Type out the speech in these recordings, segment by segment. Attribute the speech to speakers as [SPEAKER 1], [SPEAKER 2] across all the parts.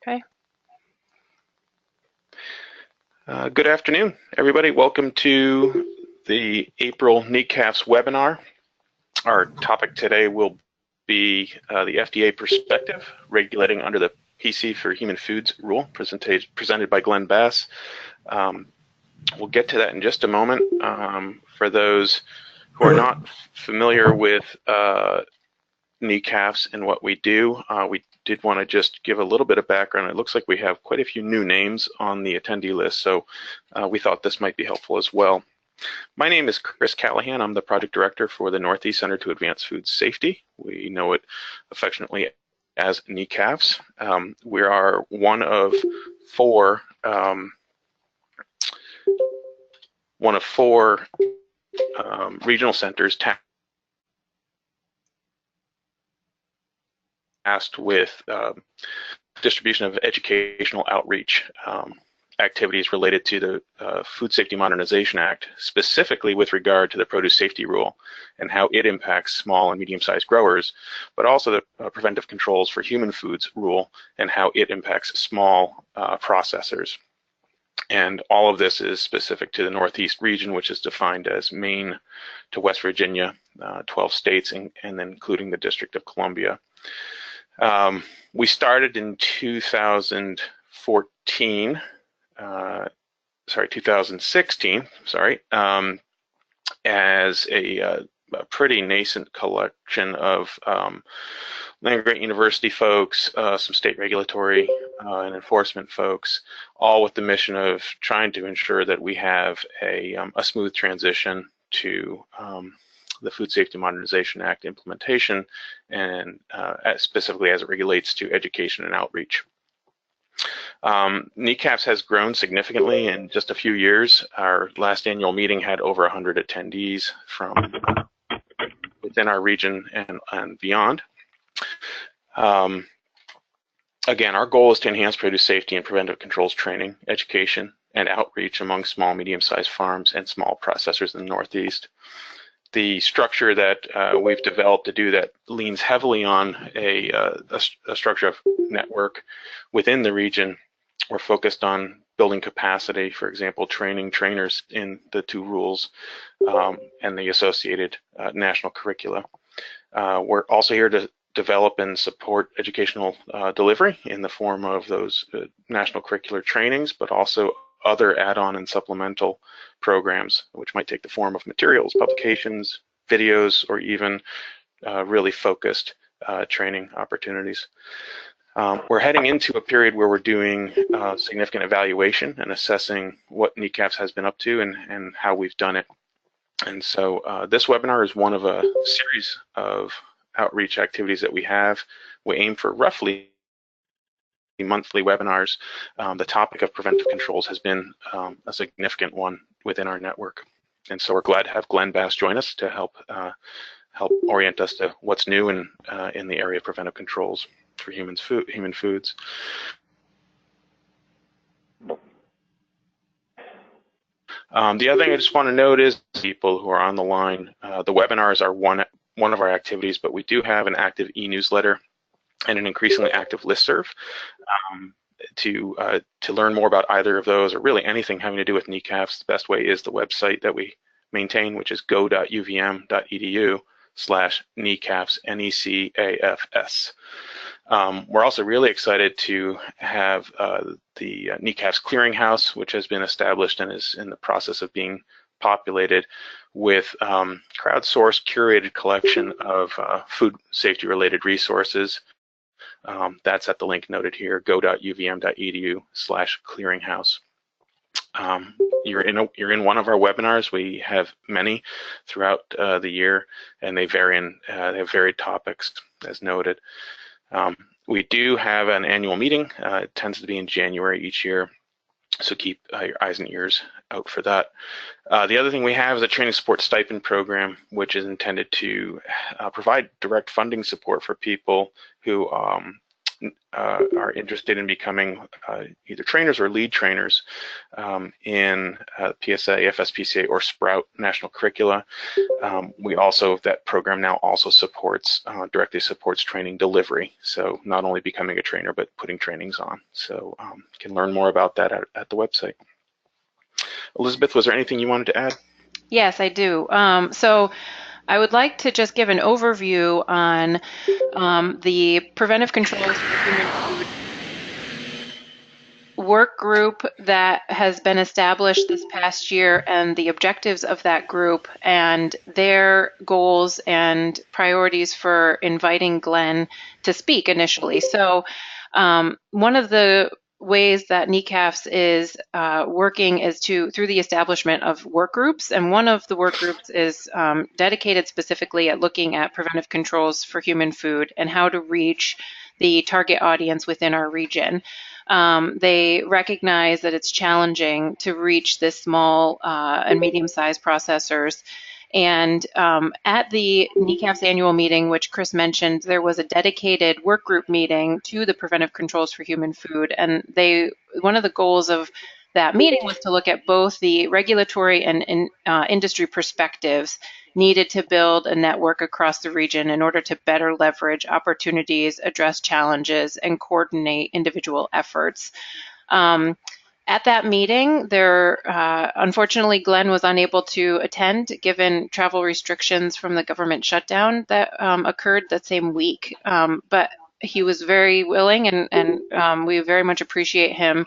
[SPEAKER 1] Okay.
[SPEAKER 2] Good afternoon, everybody. Welcome to the April NECAFS webinar. Our topic today will be the FDA perspective, regulating under the PC for Human Foods rule, presented by Glenn Bass. We'll get to that in just a moment. For those who are not familiar with NECAFS and what we do, we did want to just give a little bit of background. It looks like we have quite a few new names on the attendee list, so we thought this might be helpful as well. My name is Chris Callahan. I'm the project director for the Northeast Center to Advance Food Safety. We know it affectionately as NECAFS. We are one of four regional centers tasked with distribution of educational outreach activities related to the Food Safety Modernization Act, specifically with regard to the produce safety rule and how it impacts small and medium-sized growers, but also the Preventive Controls for Human Foods rule and how it impacts small processors. And all of this is specific to the Northeast region, which is defined as Maine to West Virginia, 12 states, and then including the District of Columbia. We started in 2016, as a pretty nascent collection of land-grant university folks, some state regulatory and enforcement folks, all with the mission of trying to ensure that we have a smooth transition to the Food Safety Modernization Act implementation, and specifically as it relates to education and outreach. NECAFS has grown significantly in just a few years. Our last annual meeting had over 100 attendees from within our region and beyond. Again, our goal is to enhance produce safety and preventive controls training, education, and outreach among small, medium-sized farms and small processors in the Northeast. The structure that we've developed to do that leans heavily on a structure of network within the region. We're focused on building capacity, for example, training trainers in the two rules and the associated national curricula. We're also here to develop and support educational delivery in the form of those national curricular trainings, but also other add-on and supplemental programs, which might take the form of materials, publications, videos, or even really focused training opportunities. We're heading into a period where we're doing significant evaluation and assessing what NECAFS has been up to and how we've done it. And so this webinar is one of a series of outreach activities that we have. We aim for roughly monthly webinars. The topic of preventive controls has been a significant one within our network. And so we're glad to have Glenn Bass join us to help orient us to what's new in the area of preventive controls for human foods. The other thing I just want to note is people who are on the line, the webinars are one of our activities, but we do have an active e-newsletter and an increasingly active listserv. To learn more about either of those, or really anything having to do with NECAFS, the best way is the website that we maintain, which is go.uvm.edu/NECAFS, NECAFS. We're also really excited to have the NECAFS clearinghouse, which has been established and is in the process of being populated with crowdsourced, curated collection of food safety related resources. That's at the link noted here, go.uvm.edu/clearinghouse. You're in one of our webinars. We have many throughout the year, and they have varied topics, as noted. We do have an annual meeting. It tends to be in January each year, so keep your eyes and ears out for that. The other thing we have is a training support stipend program, which is intended to provide direct funding support for people who are interested in becoming either trainers or lead trainers in PSA, FSPCA, or Sprout national curricula. We also, that program now also supports, directly supports training delivery. So not only becoming a trainer, but putting trainings on. So you can learn more about that at the website. Elizabeth, was there anything you wanted to add?
[SPEAKER 1] Yes, I do. So I would like to just give an overview on the Preventive Controls for Human Food work group that has been established this past year and the objectives of that group and their goals and priorities for inviting Glenn to speak initially. So one of the ways that NECAFS is working is through the establishment of work groups, and one of the work groups is dedicated specifically at looking at preventive controls for human food and how to reach the target audience within our region. They recognize that it's challenging to reach this small and medium-sized processors. And at the NECAFS annual meeting, which Chris mentioned, there was a dedicated work group meeting to the preventive controls for human food. And one of the goals of that meeting was to look at both the regulatory and industry perspectives needed to build a network across the region in order to better leverage opportunities, address challenges, and coordinate individual efforts. At that meeting, unfortunately, Glenn was unable to attend given travel restrictions from the government shutdown that occurred that same week. But he was very willing, and we very much appreciate him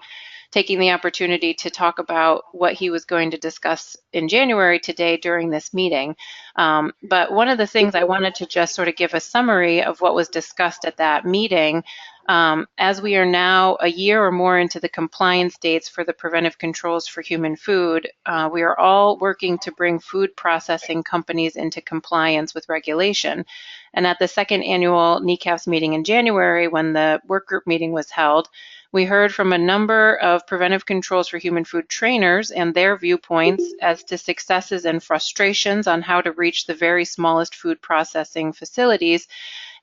[SPEAKER 1] taking the opportunity to talk about what he was going to discuss in January today during this meeting. But one of the things I wanted to just sort of give a summary of what was discussed at that meeting, as we are now a year or more into the compliance dates for the preventive controls for human food, we are all working to bring food processing companies into compliance with regulation. And at the second annual NECAFS meeting in January, when the work group meeting was held, we heard from a number of preventive controls for human food trainers and their viewpoints as to successes and frustrations on how to reach the very smallest food processing facilities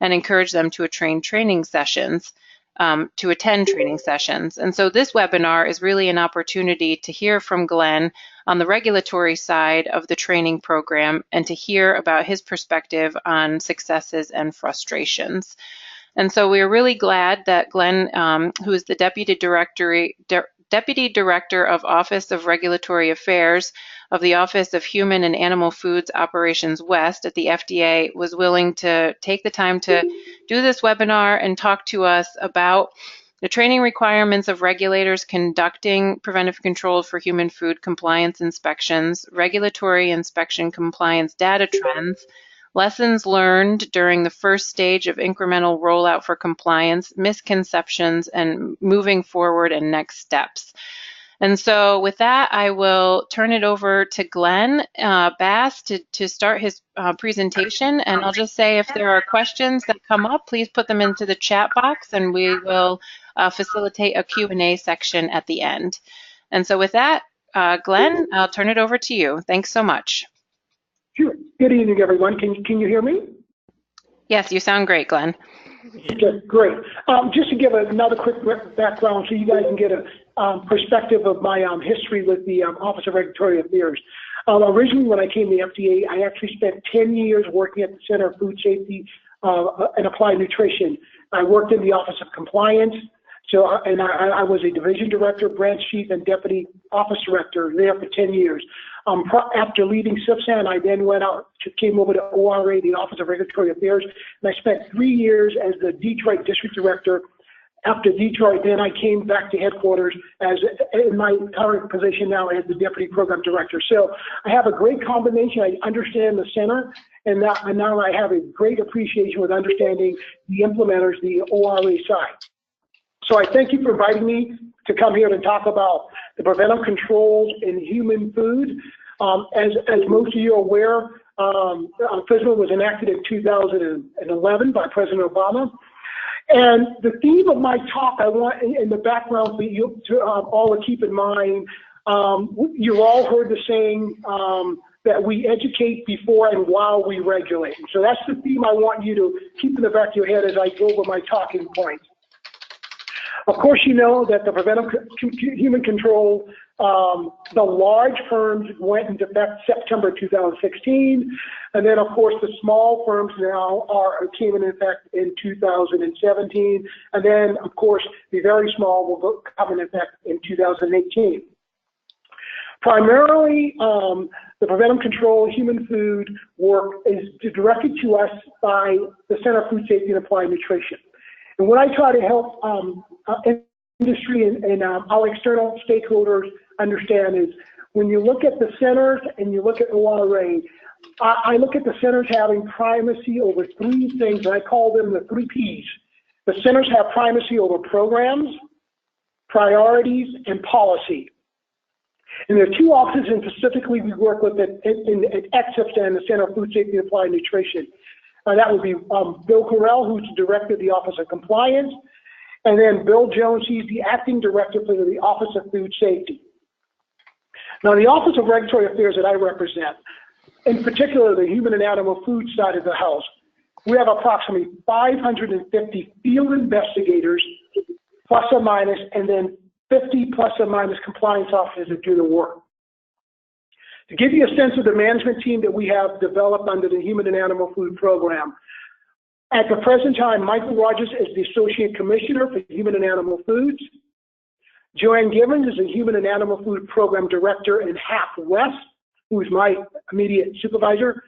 [SPEAKER 1] and encourage them to attend training sessions. And so this webinar is really an opportunity to hear from Glenn on the regulatory side of the training program and to hear about his perspective on successes and frustrations. And so we are really glad that Glenn, who is the Deputy Director of Office of Regulatory Affairs of the Office of Human and Animal Foods Operations West at the FDA, was willing to take the time to do this webinar and talk to us about the training requirements of regulators conducting preventive control for human food compliance inspections, regulatory inspection compliance data trends, lessons learned during the first stage of incremental rollout for compliance, misconceptions, and moving forward and next steps. And so with that, I will turn it over to Glenn Bass to start his presentation. And I'll just say if there are questions that come up, please put them into the chat box and we will facilitate a Q&A section at the end. And so with that, Glenn, I'll turn it over to you. Thanks so much.
[SPEAKER 3] Sure. Good evening, everyone. Can you hear me?
[SPEAKER 1] Yes, you sound great, Glenn.
[SPEAKER 3] Okay, great. Just to give another quick background so you guys can get a perspective of my history with the Office of Regulatory Affairs. Originally, when I came to the FDA, I actually spent 10 years working at the Center of Food Safety and Applied Nutrition. I worked in the Office of Compliance, and I was a division director, branch chief, and deputy office director there for 10 years. After leaving CFSAN, I then came over to ORA, the Office of Regulatory Affairs, and I spent 3 years as the Detroit district director. After Detroit, then I came back to headquarters in my current position now as the deputy program director. So I have a great combination. I understand the center, and now I have a great appreciation with understanding the implementers, the ORA side. So I thank you for inviting me to come here and talk about the preventive controls in human food. As most of you are aware, FSMA was enacted in 2011 by President Obama. And the theme of my talk, I want in the background for you to all to keep in mind, you've all heard the saying that we educate before and while we regulate. So that's the theme I want you to keep in the back of your head as I go over my talking points. Of course, you know that the Preventive Human Control, the large firms went into effect September 2016, and then of course the small firms now came into effect in 2017, and then of course the very small will come into effect in 2018. Primarily, the Preventive Control Human Food work is directed to us by the Center for Food Safety and Applied Nutrition. And what I try to help industry and our external stakeholders understand is when you look at the centers and you look at ORA, I look at the centers having primacy over three things, and I call them the 3 Ps. The centers have primacy over programs, priorities, and policy. And there are 2 offices, and specifically we work with at EXIPS and the Center for Food Safety and Applied Nutrition. That would be Bill Correll, who's the Director of the Office of Compliance, and then Bill Jones, he's the Acting Director for the Office of Food Safety. Now, the Office of Regulatory Affairs that I represent, in particular the human and animal food side of the house, we have approximately 550 field investigators, plus or minus, and then 50 plus or minus compliance officers that do the work. To give you a sense of the management team that we have developed under the Human and Animal Food Program, at the present time, Michael Rogers is the Associate Commissioner for Human and Animal Foods. Joanne Givens is the Human and Animal Food Program Director in HAP West, who is my immediate supervisor.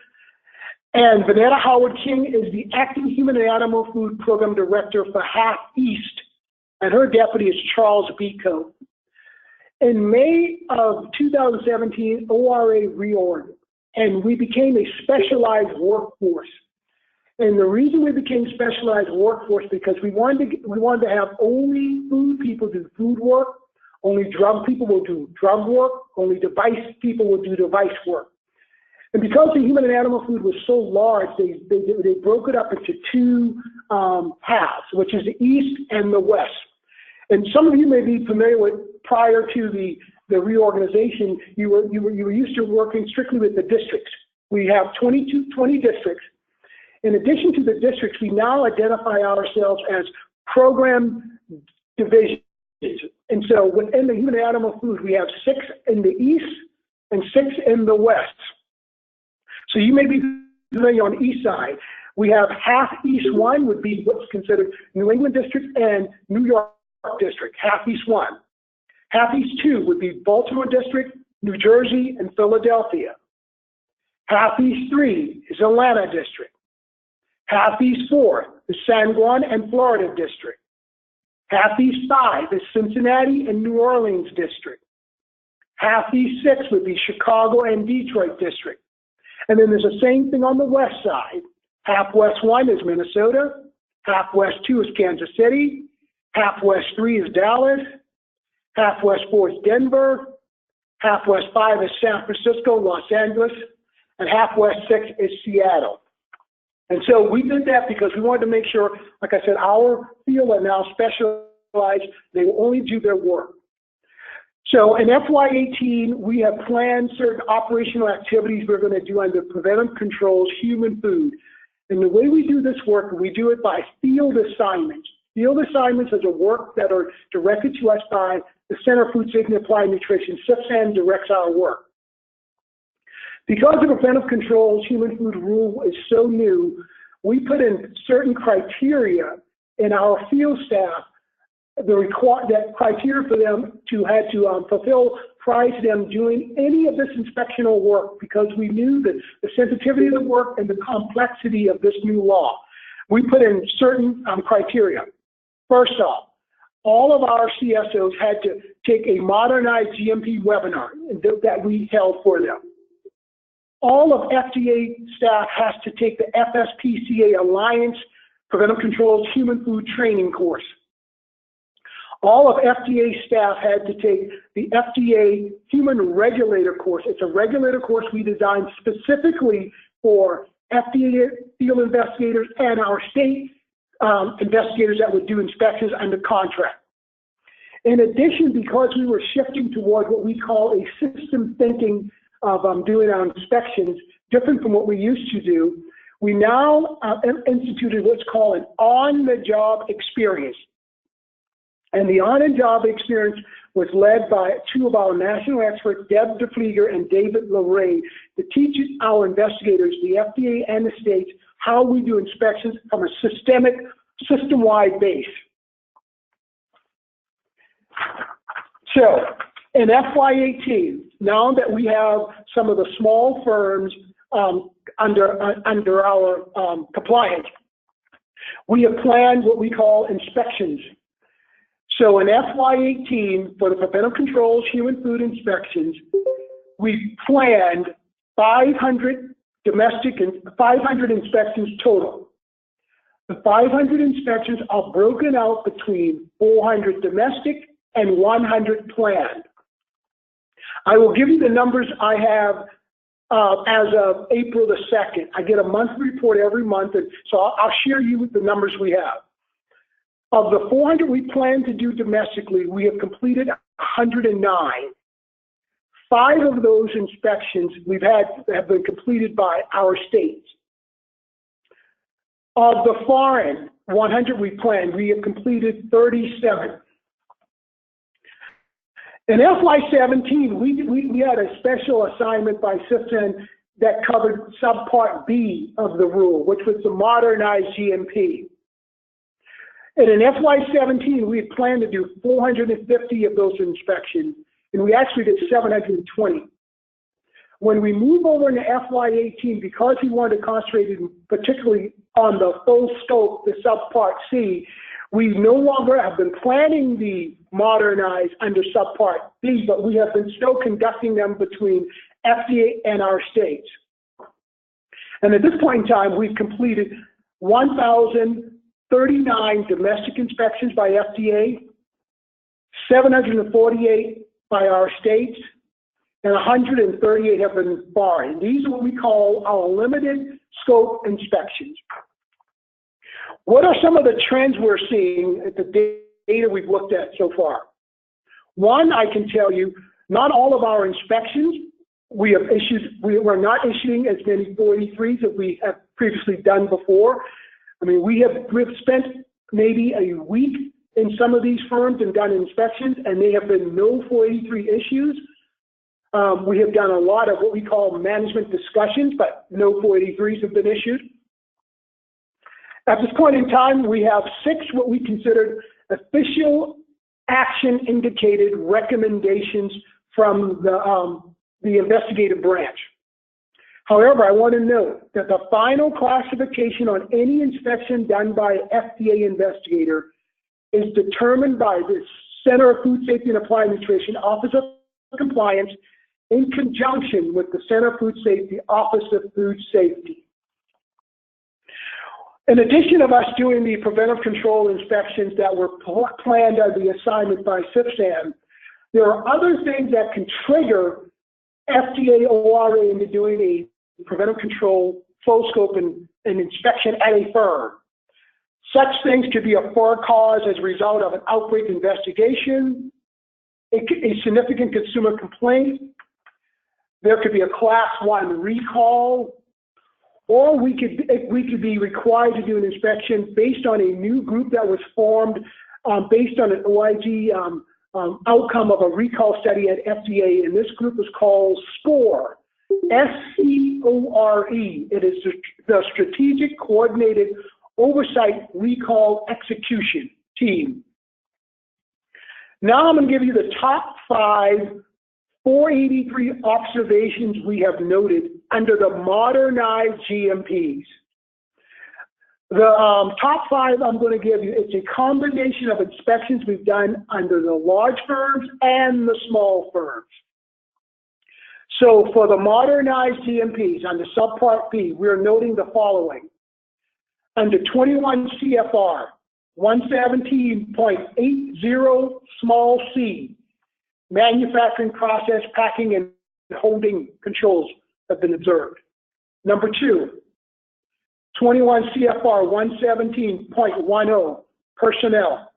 [SPEAKER 3] And Vanetta Howard King is the Acting Human and Animal Food Program Director for HAP East, and her deputy is Charles Bico. In May of 2017, ORA reorged, and we became a specialized workforce. And the reason we became specialized workforce because we wanted to have only food people do food work, only drug people will do drug work, only device people will do device work. And because the human and animal food was so large, they broke it up into 2 halves, which is the East and the West. And some of you may be familiar with, prior to the reorganization, you were used to working strictly with the districts. We have 20 districts. In addition to the districts, we now identify ourselves as program divisions. And so within the human and animal food, we have 6 in the East and 6 in the West. So you may be familiar on the East side. We have half East 1 would be what's considered New England district and New York district, half East 1. Half East 2 would be Baltimore district, New Jersey, and Philadelphia. Half East 3 is Atlanta district. Half East 4 is San Juan and Florida district. Half East 5 is Cincinnati and New Orleans district. Half East 6 would be Chicago and Detroit district. And then there's the same thing on the west side. Half West 1 is Minnesota. Half West 2 is Kansas City. Half West 3 is Dallas. Half West 4 is Denver. Half West 5 is San Francisco, Los Angeles. And Half West 6 is Seattle. And so we did that because we wanted to make sure, like I said, our field are now specialized. They will only do their work. So in FY18, we have planned certain operational activities we're going to do under Preventive Controls Human Food. And the way we do this work, we do it by field assignments. Field assignments is a work that are directed to us by the Center for Food Safety and Applied Nutrition. CFSAN directs our work. Because the Preventive Controls Human Food rule is so new, we put in certain criteria in our field staff, that criteria for them to have to fulfill prior to them doing any of this inspectional work, because we knew that the sensitivity of the work and the complexity of this new law. We put in certain criteria. First off, all of our CSOs had to take a modernized GMP webinar that we held for them. All of FDA staff has to take the FSPCA Alliance Preventive Controls Human Food Training course. All of FDA staff had to take the FDA Human Regulator course. It's a regulator course we designed specifically for FDA field investigators and our state investigators that would do inspections under contract. In addition, because we were shifting toward what we call a system thinking of doing our inspections, different from what we used to do, we now instituted what's called an on-the-job experience. And the on-and-job experience was led by two of our national experts, Deb DeFleeger and David LeRae, to teach our investigators, the FDA and the states, how we do inspections from a system-wide base. So, in FY18, now that we have some of the small firms under our compliance, we have planned what we call inspections. So in FY18, for the Preventive Controls human food inspections, we planned 500 domestic and 500 inspections total. The 500 inspections are broken out between 400 domestic and 100 planned. I will give you the numbers I have as of April the 2nd. I get a monthly report every month, and so I'll share you with the numbers we have. Of the 400 we plan to do domestically, we have completed 109. 5 of those inspections have been completed by our states. Of the foreign 100 we planned, we have completed 37. In FY17, we had a special assignment by Stipend that covered subpart B of the rule, which was the modernized GMP. And in FY17, we had planned to do 450 of those inspections, and we actually did 720. When we move over into FY18, because we wanted to concentrate particularly on the full scope, the subpart C, we no longer have been planning the modernized under subpart B, but we have been still conducting them between FDA and our states. And at this point in time, we've completed 1,039 domestic inspections by FDA, 748 by our states, and 138 have been foreign. These are what we call our limited scope inspections. What are some of the trends we're seeing at the data we've looked at so far? One, I can tell you, not all of our inspections we're not issuing as many 483s as we have previously done before. I mean, we've spent maybe a week in some of these firms and done inspections, and they have been no 483 issues. We have done a lot of what we call management discussions, but no 483s have been issued. At this point in time, we have 6 what we considered official action indicated recommendations from the investigative branch. However, I want to note that the final classification on any inspection done by an FDA investigator is determined by the Center of Food Safety and Applied Nutrition Office of Compliance in conjunction with the Center of Food Safety Office of Food Safety. In addition of us doing the preventive control inspections that were planned as the assignment by CFSAN, there are other things that can trigger FDA ORA into doing a preventive control full scope and inspection at a firm. Such things could be a for cause as a result of an outbreak investigation, a significant consumer complaint, there could be a class 1 recall, or we could be required to do an inspection based on a new group that was formed based on an OIG outcome of a recall study at FDA, and this group is called SCORE, S-C-O-R-E. It is the Strategic Coordinated Oversight Recall Execution Team. Now I'm going to give you the top 5 483 observations we have noted under the modernized GMPs. The top 5 I'm going to give you, it's a combination of inspections we've done under the large firms and the small firms. So for the modernized GMPs under subpart B, we're noting the following. Under 21 CFR 117.80 small c, manufacturing process, packing, and holding controls have been observed. Number 2, 21 CFR 117.10 personnel.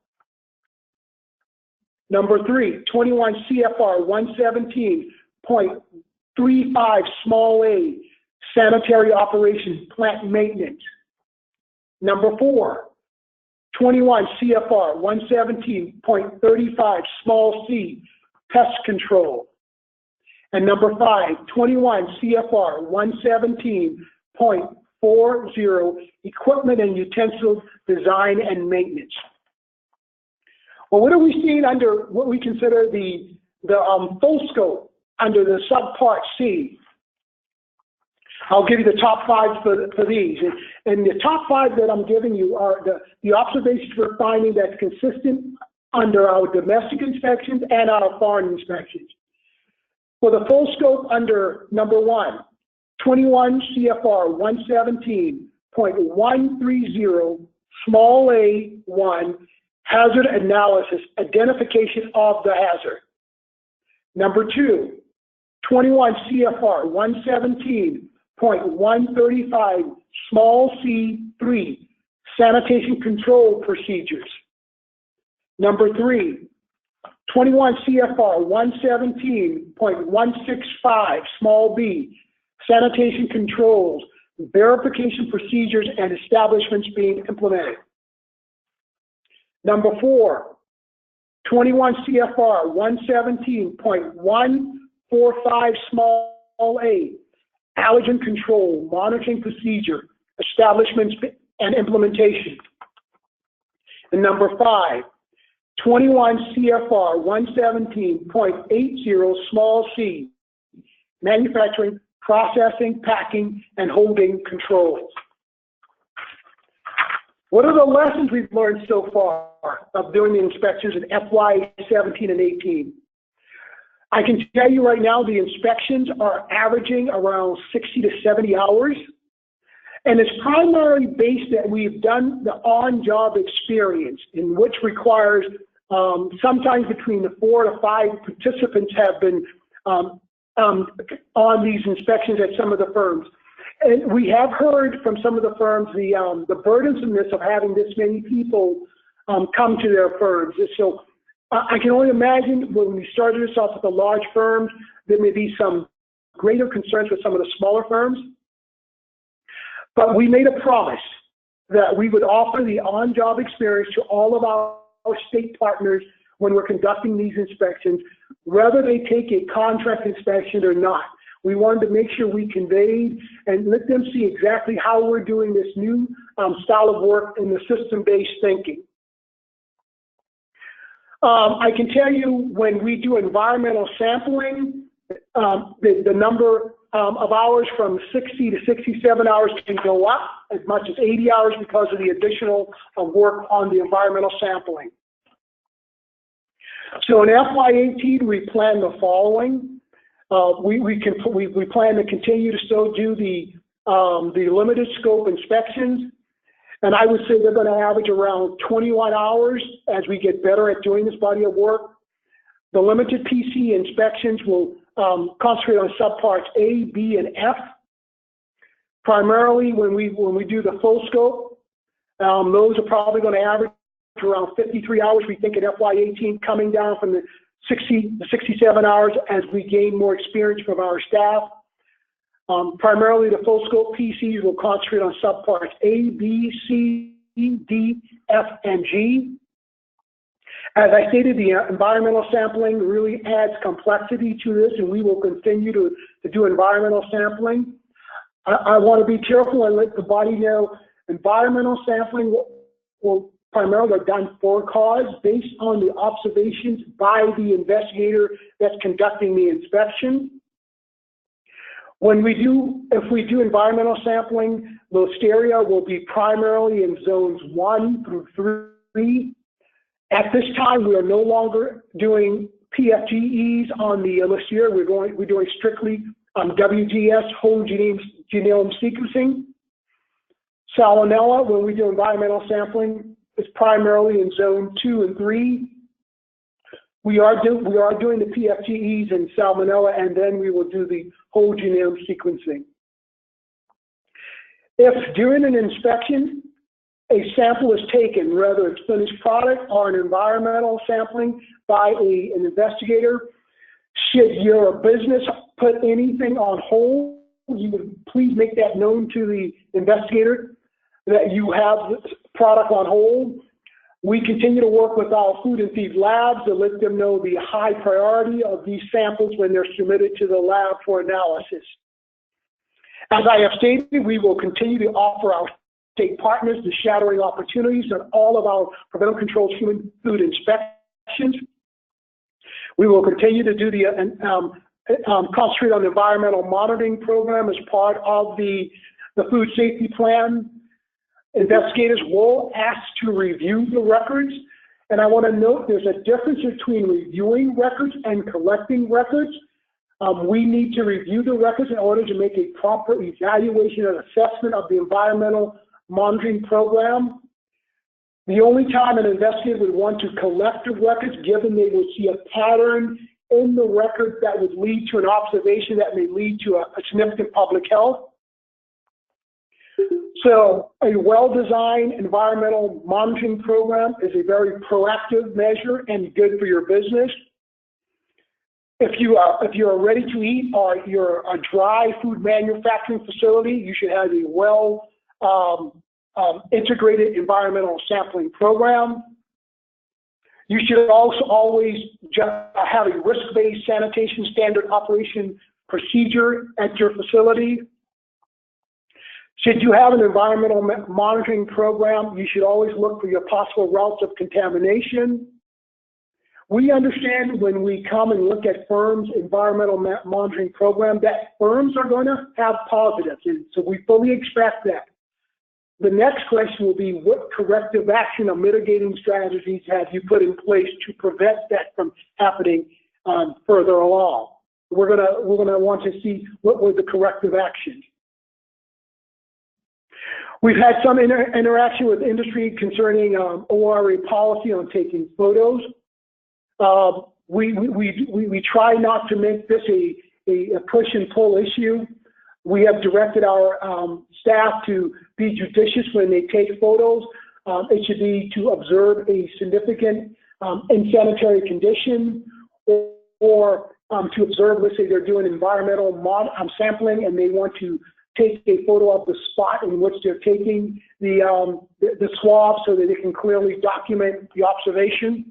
[SPEAKER 3] Number 3, 21 CFR 117.35 small a, sanitary operations, plant maintenance. Number 4, 21 CFR 117.35 small c, pest control. And number 5, 21 CFR 117.40 equipment and utensil design and maintenance. Well, what are we seeing under what we consider the full scope under the subpart C? I'll give you the top 5 for these. And the top 5 that I'm giving you are the observations we're finding that's consistent under our domestic inspections and our foreign inspections. For the full scope under number 1, 21 CFR 117.130 small a 1 hazard analysis, identification of the hazard. Number 2, 21 CFR 117.135 small c3 sanitation control procedures. Number 3, 21 CFR 117.165 small b sanitation controls, verification procedures and establishments being implemented. Number 4, 21 CFR 117.145 small a allergen control, monitoring procedure, establishments and implementation. And number 5, 21 CFR 117.80 small c, manufacturing, processing, packing, and holding controls. What are the lessons we've learned so far of doing the inspections in FY 17 and 18? I can tell you right now the inspections are averaging around 60 to 70 hours. And it's primarily based that we've done the on-job experience, in which requires sometimes between the 4 to 5 participants have been on these inspections at some of the firms. And we have heard from some of the firms the burdensomeness of having this many people come to their firms. So I can only imagine when we started this off with the large firms, there may be some greater concerns with some of the smaller firms. But we made a promise that we would offer the on-job experience to all of our state partners when we're conducting these inspections, whether they take a contract inspection or not. We wanted to make sure we conveyed and let them see exactly how we're doing this new style of work in the system-based thinking. I can tell you when we do environmental sampling, the number of hours from 60 to 67 hours can go up as much as 80 hours because of the additional work on the environmental sampling. So in FY18, we plan the following. We plan to continue to still do the limited scope inspections. And I would say they're going to average around 21 hours as we get better at doing this body of work. The limited PC inspections will concentrate on subparts A, B, and F. Primarily when we do the full scope, those are probably going to average around 53 hours. We think at FY18, coming down from the 60 to 67 hours as we gain more experience from our staff. Primarily the full scope PCs will concentrate on subparts A, B, C, D, F, and G. As I stated, the environmental sampling really adds complexity to this, and we will continue to do environmental sampling. I want to be careful and let the body know environmental sampling will primarily are done for cause based on the observations by the investigator that's conducting the inspection. If we do environmental sampling, Listeria will be primarily in zones 1 through 3. At this time, we are no longer doing PFGEs on the Listeria. We're doing strictly WGS, whole genome sequencing. Salmonella, when we do environmental sampling, is primarily in zone 2 and 3. We are doing the PFGEs and Salmonella, and then we will do the whole genome sequencing. If during an inspection, a sample is taken, whether it's finished product or an environmental sampling by an investigator, should your business put anything on hold, you would please make that known to the investigator that you have the product on hold. We continue to work with our food and feed labs to let them know the high priority of these samples when they're submitted to the lab for analysis. As I have stated, we will continue to offer our state partners the shadowing opportunities on all of our preventive controls human food inspections. We will continue to do the concentrate on the environmental monitoring program as part of the food safety plan. Investigators will ask to review the records, and I want to note there's a difference between reviewing records and collecting records. We need to review the records in order to make a proper evaluation and assessment of the environmental monitoring program. The only time an investigator would want to collect the records, given they would see a pattern in the record that would lead to an observation that may lead to a significant public health. So a well-designed environmental monitoring program is a very proactive measure and good for your business. If you're ready to eat or you're a dry food manufacturing facility, you should have a well integrated environmental sampling program. You should also always have a risk-based sanitation standard operation procedure at your facility. Should you have an environmental monitoring program, you should always look for your possible routes of contamination. We understand when we come and look at firms' environmental monitoring program that firms are going to have positives, and so we fully expect that. The next question will be, what corrective action or mitigating strategies have you put in place to prevent that from happening further along? We're gonna want to see what were the corrective actions. We've had some interaction with industry concerning ORA policy on taking photos. We try not to make this a push and pull issue. We have directed our staff to be judicious when they take photos. It should be to observe a significant insanitary condition or to observe, let's say they're doing environmental sampling and they want to take a photo of the spot in which they're taking the swab so that they can clearly document the observation.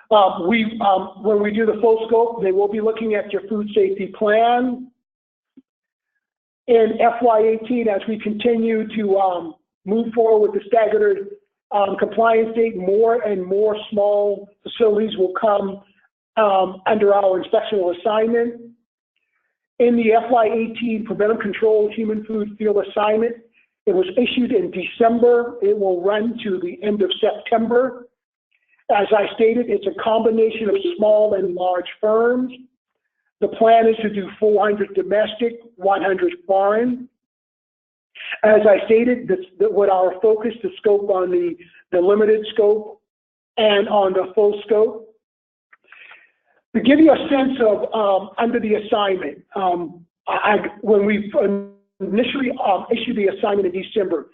[SPEAKER 3] When we do the full scope, they will be looking at your food safety plan. In FY18, as we continue to move forward with the staggered compliance date, more and more small facilities will come under our inspectional assignment. In the FY18 Preventive Controls Human Food Field Assignment, it was issued in December. It will run to the end of September. As I stated, it's a combination of small and large firms. The plan is to do 400 domestic, 100 foreign. As I stated, what our focus, the scope on the limited scope and on the full scope. To give you a sense of under the assignment, when we initially issued the assignment in December,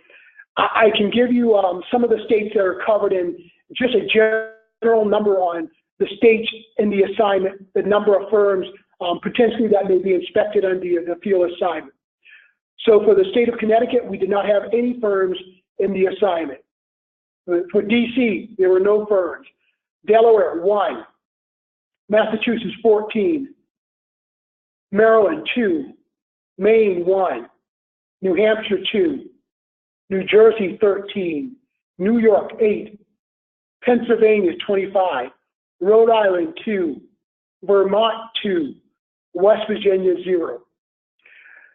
[SPEAKER 3] I can give you some of the states that are covered in just a general number on the states in the assignment, the number of firms potentially that may be inspected under the field assignment. So for the state of Connecticut, we did not have any firms in the assignment. For DC, there were no firms. Delaware, 1. Massachusetts, 14. Maryland, 2. Maine, 1. New Hampshire, 2. New Jersey, 13. New York, 8. Pennsylvania, 25. Rhode Island, 2. Vermont, 2. West Virginia, 0.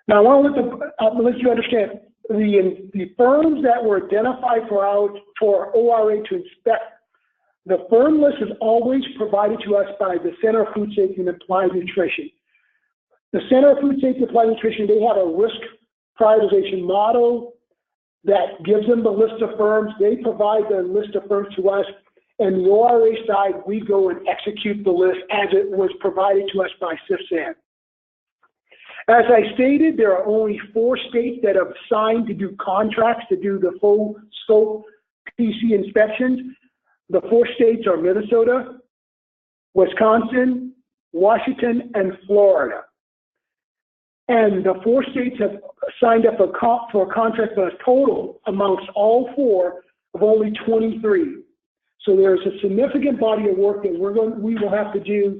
[SPEAKER 3] Now, I want to let you understand, the firms that were identified for ORA to inspect, the firm list is always provided to us by the Center of Food Safety and Applied Nutrition. The Center of Food Safety and Applied Nutrition, they have a risk prioritization model that gives them the list of firms. They provide the list of firms to us, and the ORA side, we go and execute the list as it was provided to us by CFSAN. As I stated, there are only 4 states that have signed to do contracts to do the full scope PC inspections. The 4 states are Minnesota, Wisconsin, Washington, and Florida. And the 4 states have signed up for a contract for a total amongst all 4 of only 23. So there's a significant body of work that we will have to do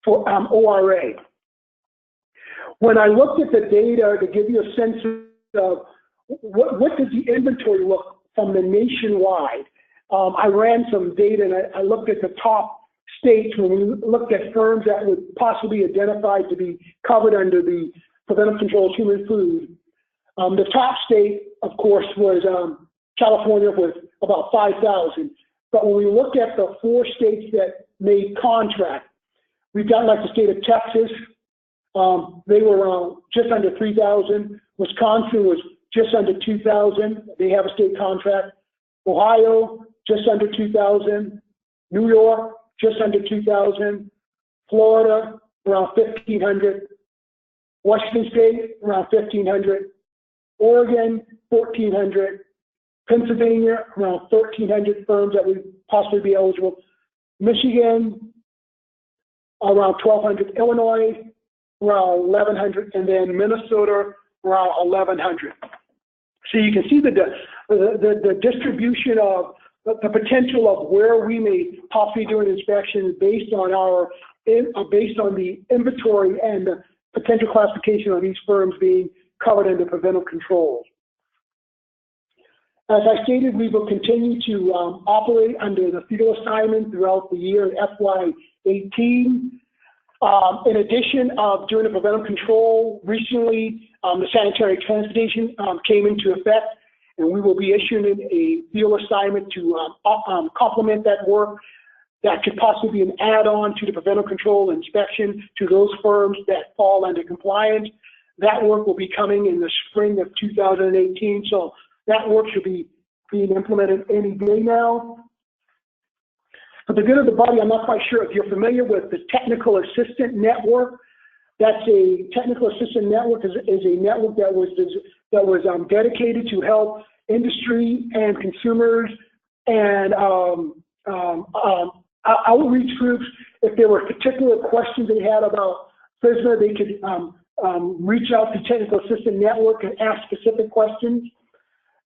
[SPEAKER 3] for ORA. When I looked at the data to give you a sense of what does the inventory look from the nationwide, I ran some data and I looked at the top states when we looked at firms that would possibly be identified to be covered under the Preventive Controls Human Food. The top state, of course, was California with about 5,000. But when we look at the 4 states that made contract, we've got like the state of Texas. They were just under 3,000. Wisconsin was just under 2,000. They have a state contract. Ohio, just under 2,000. New York, just under 2,000. Florida, around 1,500. Washington State, around 1,500. Oregon, 1,400. Pennsylvania, around 1,300 firms that would possibly be eligible. Michigan, around 1,200. Illinois, around 1,100. And then Minnesota, around 1,100. So you can see the distribution of the potential of where we may possibly do an inspection based on the inventory and the potential classification of these firms being covered under preventive controls. As I stated, we will continue to operate under the field assignment throughout the year FY18. In addition of doing a preventive control, recently the sanitary transportation came into effect, and we will be issuing a field assignment to complement that work. That could possibly be an add-on to the preventive control inspection to those firms that fall under compliance. That work will be coming in the spring of 2018, so that work should be being implemented any day now. For the good of the body, I'm not quite sure if you're familiar with the Technical Assistant Network. That's a Technical Assistant Network is a network that was dedicated to help industry and consumers and outreach groups. If there were particular questions they had about FSMA, they could reach out to Technical Assistant Network and ask specific questions.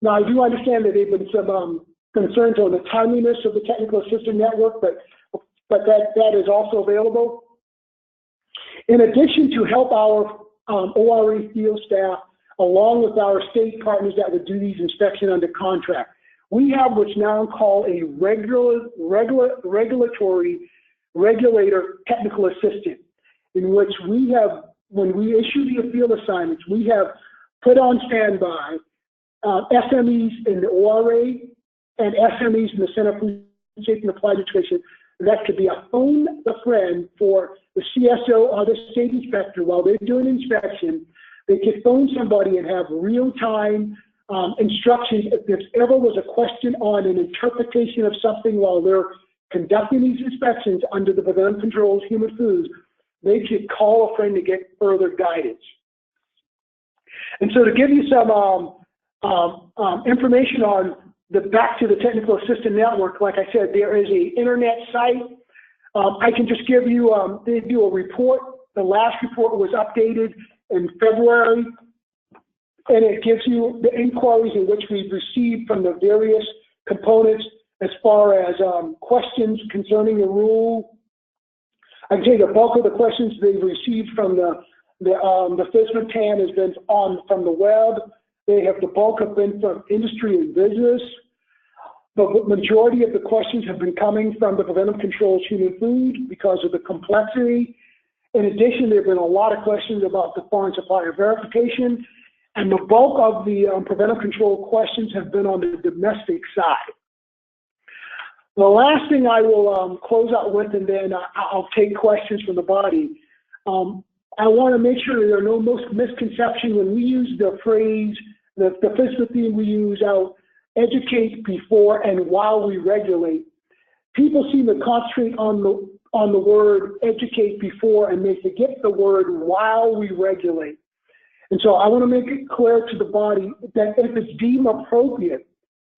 [SPEAKER 3] Now, I do understand that there have been some concerns on the timeliness of the Technical Assistant Network, but that is also available. In addition to help our ORA field staff, along with our state partners that would do these inspections under contract, we have what's now called a regulator technical assistant, in which we have, when we issue the field assignments, we have put on standby SMEs in the ORA and SMEs in the Center for Food Safety and Applied Nutrition. That could be a phone a friend for the CSO or the state inspector while they're doing inspection. They could phone somebody and have real-time instructions. If there ever was a question on an interpretation of something while they're conducting these inspections under the Preventive Controls Human Foods, they could call a friend to get further guidance. And so to give you some information on back to the Technical Assistant Network, like I said, there is an internet site. I can just give you, they do a report. The last report was updated in February, and it gives you the inquiries in which we've received from the various components as far as questions concerning the rule. I can tell you the bulk of the questions they've received from the FSMA TAN has been from the web. They have the bulk have been from industry and business. The majority of the questions have been coming from the Preventive Controls Human Food because of the complexity. In addition, there have been a lot of questions about the foreign supplier verification, and the bulk of the preventive control questions have been on the domestic side. The last thing I will close out with, and then I'll take questions from the body. I want to make sure there are no misconceptions when we use the phrase, the FSMA theme we use out, educate before and while we regulate. People seem to concentrate on the word educate before and they forget the word while we regulate. And so I want to make it clear to the body that if it's deemed appropriate,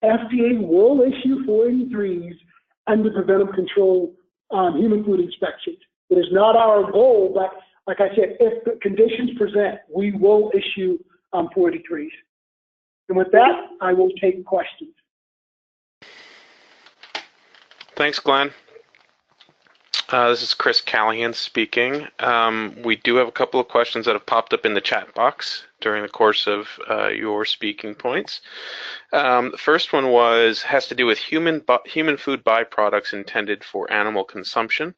[SPEAKER 3] FDA will issue 483s under preventive control human food inspections. It is not our goal, but like I said, if the conditions present, we will issue 483s. And with that, I will take questions.
[SPEAKER 2] Thanks, Glenn. This is Chris Callahan speaking. We do have a couple of questions that have popped up in the chat box during the course of your speaking points. The first one has to do with human food byproducts intended for animal consumption,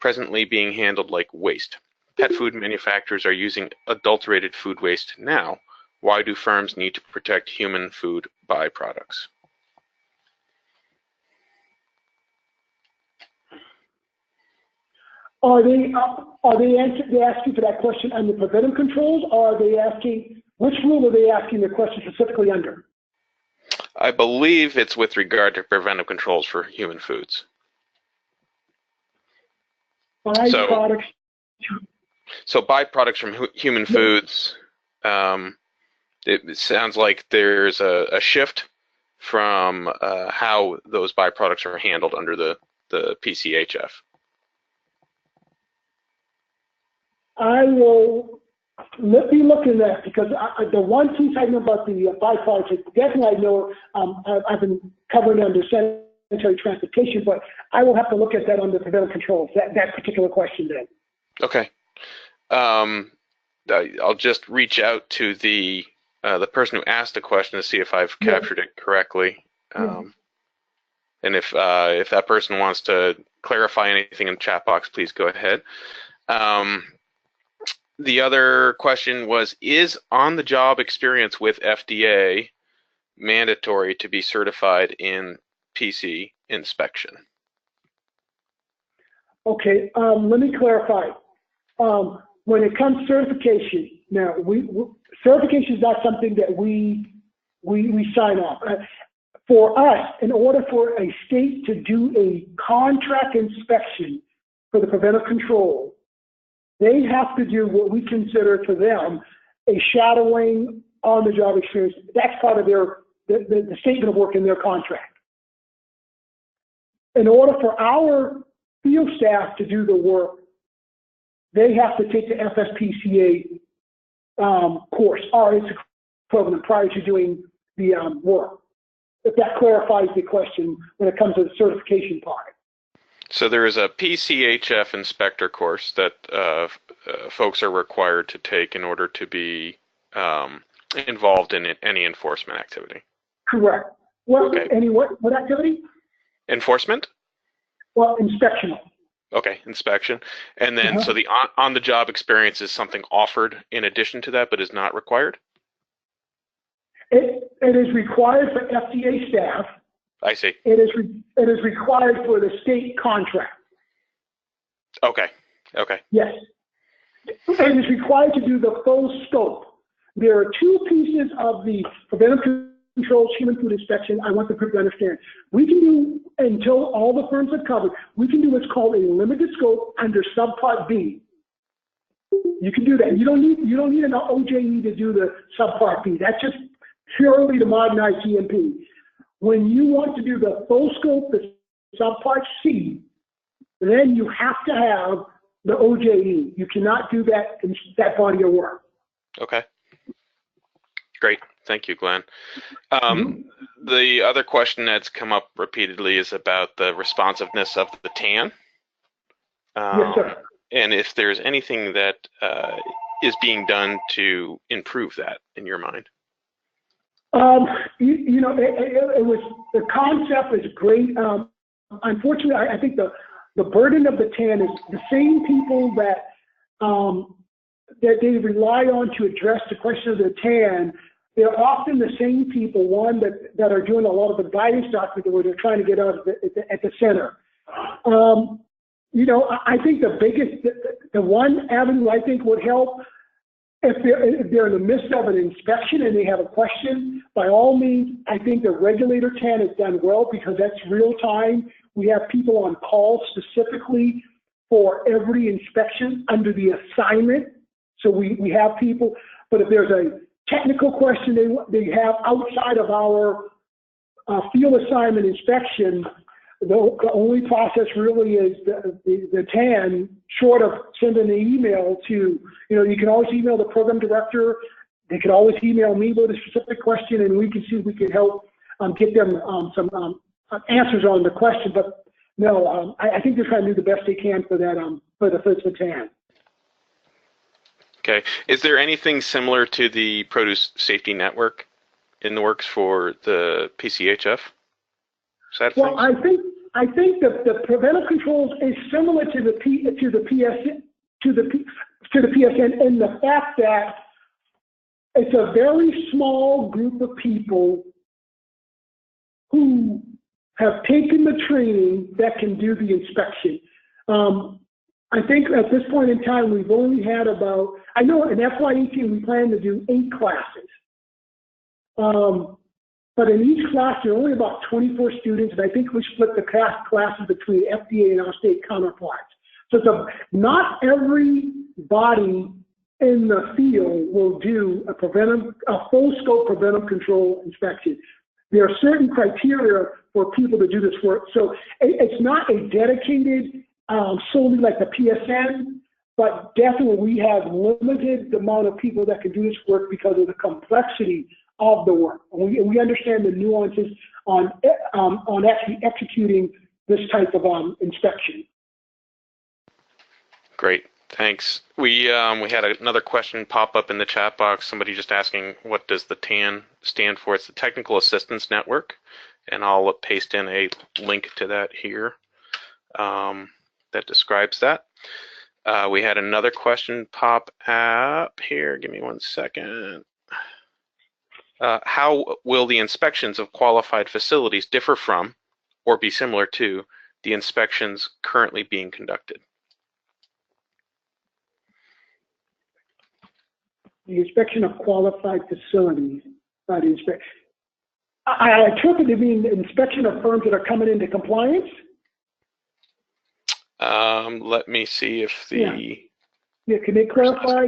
[SPEAKER 2] presently being handled like waste. Pet food manufacturers are using adulterated food waste now. Why do firms need to protect human food byproducts?
[SPEAKER 3] Are they asking for that question under preventive controls, or are they asking, which rule are they asking the question specifically under?
[SPEAKER 2] I believe it's with regard to preventive controls for human foods.
[SPEAKER 3] Byproducts.
[SPEAKER 2] So byproducts from human foods, it sounds like there's a shift from how those byproducts are handled under the PCHF.
[SPEAKER 3] Let me look at that, because the one piece I know about the byproducts, definitely I know I've been covering under sanitary transportation, but I will have to look at that under preventive controls, that particular question then. Okay.
[SPEAKER 2] I'll just reach out to the person who asked the question to see if I've captured it correctly. And if that person wants to clarify anything in the chat box, please go ahead. The other question was, is on-the-job experience with FDA mandatory to be certified in PC inspection?
[SPEAKER 3] Okay, let me clarify. When it comes to certification, now certification is not something that we sign off. For us, in order for a state to do a contract inspection for the preventive control, they have to do what we consider for them a shadowing on-the-job experience. That's part of the statement of work in their contract. In order for our field staff to do the work, they have to take the FSPCA course, or its equivalent, prior to doing the work. If that clarifies the question when it comes to the certification part.
[SPEAKER 2] So there is a PCHF inspector course that folks are required to take in order to be involved in any enforcement activity.
[SPEAKER 3] Correct. What activity?
[SPEAKER 2] Enforcement?
[SPEAKER 3] Well, inspection.
[SPEAKER 2] Okay, inspection. And then, so the on-the-job experience is something offered in addition to that, but is not required?
[SPEAKER 3] It is required for FDA staff.
[SPEAKER 2] I see.
[SPEAKER 3] It is required for the state contract.
[SPEAKER 2] Okay. Okay.
[SPEAKER 3] Yes. It is required to do the full scope. There are two pieces of the preventive controls human food inspection I want the group to understand. We can do, until all the firms are covered, we can do what's called a limited scope under subpart B. You can do that. You don't need an OJE to do the subpart B. That's just purely to modernize GMP. When you want to do the full scope, the subpart C, then you have to have the OJE. You cannot do that in that body of work.
[SPEAKER 2] Okay. Great. Thank you, Glenn. The other question that's come up repeatedly is about the responsiveness of the TAN.
[SPEAKER 3] Yes, sir.
[SPEAKER 2] And if there's anything that is being done to improve that in your mind.
[SPEAKER 3] It was, the concept is great. Unfortunately, I think the burden of the TAN is the same people that they rely on to address the question of the TAN. They're often the same people, that are doing a lot of the guidance document where they're trying to get out at the center. I think the one avenue I think would help, if they're in the midst of an inspection and they have a question, by all means, I think the regulator TAN has done well, because that's real time. We have people on call specifically for every inspection under the assignment. So we have people, but if there's a technical question they have outside of our field assignment inspection, the only process really is the TAN, short of sending an email to, you can always email the program director. They can always email me with a specific question, and we can see if we can help get them some answers on the question. But no, I think they're trying to do the best they can for that, for the first tan.
[SPEAKER 2] Okay. Is there anything similar to the Produce Safety Network in the works for the PCHF side of
[SPEAKER 3] Well,
[SPEAKER 2] things?
[SPEAKER 3] I think that the preventive controls is similar to the PSN in the fact that it's a very small group of people who have taken the training that can do the inspection. I think at this point in time, we've only had about, I know in FY18 we plan to do 8 classes. But in each class, there are only about 24 students, and I think we split the classes between FDA and our state counterparts. So not every body in the field will do a full scope preventive control inspection. There are certain criteria for people to do this work. So it's not a dedicated solely like the PSN, but definitely we have limited amount of people that can do this work because of the complexity of the work. And we understand the nuances on actually executing this type of inspection.
[SPEAKER 2] Great, thanks. We had another question pop up in the chat box. Somebody just asking, what does the TAN stand for? It's the Technical Assistance Network, and I'll paste in a link to that here that describes that. We had another question pop up here. Give me one second. How will the inspections of qualified facilities differ from or be similar to the inspections currently being conducted?
[SPEAKER 3] The inspection of qualified facilities, not inspection. I interpret it to mean the inspection of firms that are coming into compliance.
[SPEAKER 2] Let me see if the...
[SPEAKER 3] Yeah, can they clarify?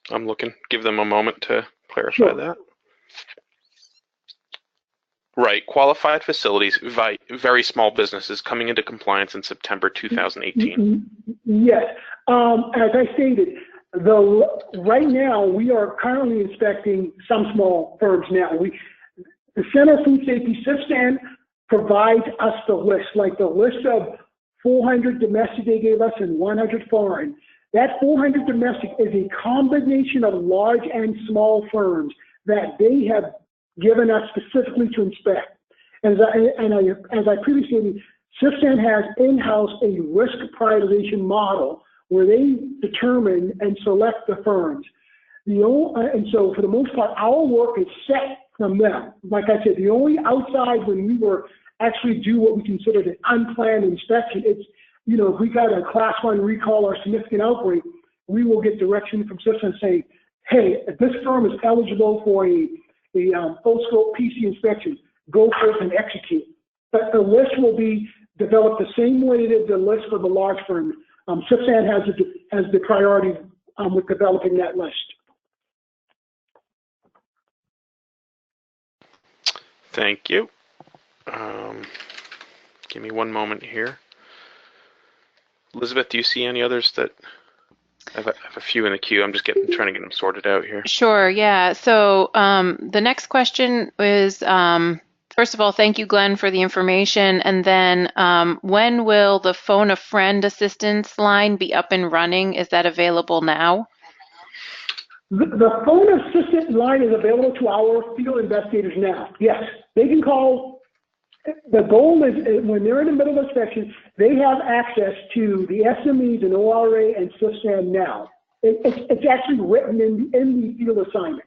[SPEAKER 2] I'm looking. Give them a moment to clarify
[SPEAKER 3] Sure.
[SPEAKER 2] that. Right. Qualified facilities, very small businesses coming into compliance in September 2018.
[SPEAKER 3] Yes. As I stated, right now we are currently inspecting some small firms now. The Center for Food Safety Stipend provides us the list, like the list of 400 domestic they gave us and 100 foreign. That 400 domestic is a combination of large and small firms that they have given us specifically to inspect. As I previously stated, CIFSTAN has in-house a risk prioritization model where they determine and select the firms. And so for the most part, our work is set from them. Like I said, the only outside when we were actually do what we considered an unplanned inspection, it's, you know, if we got a class 1 recall or significant outbreak, we will get direction from CIFSTAN saying, hey, if this firm is eligible for a full scope PC inspection, go forth and execute. But the list will be developed the same way that the list for the large firm. CIFSTAN has the priority with developing that list.
[SPEAKER 2] Thank you. Give me one moment here. Elizabeth, do you see any others that I have a few in the queue? I'm just trying to get them sorted out here.
[SPEAKER 1] Sure, yeah. So the next question is, first of all, thank you, Glenn, for the information. And then when will the phone a friend assistance line be up and running? Is that available now?
[SPEAKER 3] The phone assistant line is available to our field investigators now. Yes, they can call. The goal is when they're in the middle of inspection, they have access to the SMEs and ORA and CIFSTAN now. It's actually written in the field assignment.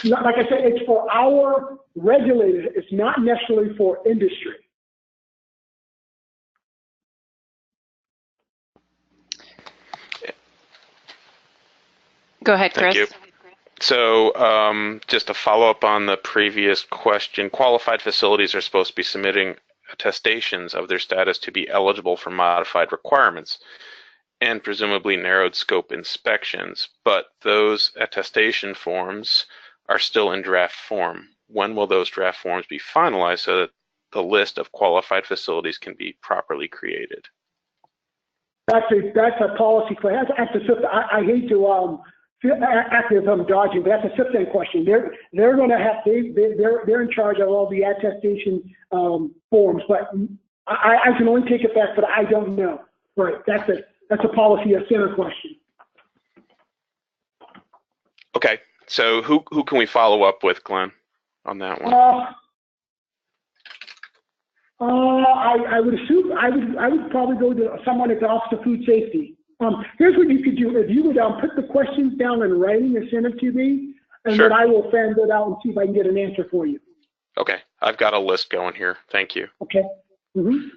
[SPEAKER 3] Like I said, it's for our regulators. It's not necessarily for industry.
[SPEAKER 1] Go ahead, Chris.
[SPEAKER 2] Thank you. So just to follow up on the previous question, qualified facilities are supposed to be submitting attestations of their status to be eligible for modified requirements and presumably narrowed scope inspections, but those attestation forms are still in draft form. When will those draft forms be finalized so that the list of qualified facilities can be properly created?
[SPEAKER 3] That's a policy question. I hate to Actually, if I'm dodging, but that's a Stipend question. They're going to have they're in charge of all the attestation forms, but I can only take it back, but I don't know. Right, that's a policy center question.
[SPEAKER 2] Okay, so who can we follow up with, Glenn, on that one?
[SPEAKER 3] I would assume I would probably go to someone at the Office of Food Safety. Here's what you could do. If you would put the questions down in writing and send them to me, and
[SPEAKER 2] Sure.
[SPEAKER 3] then I will fan it out and see if I can get an answer for you.
[SPEAKER 2] Okay, I've got a list going here. Thank you.
[SPEAKER 3] Okay. Mm-hmm.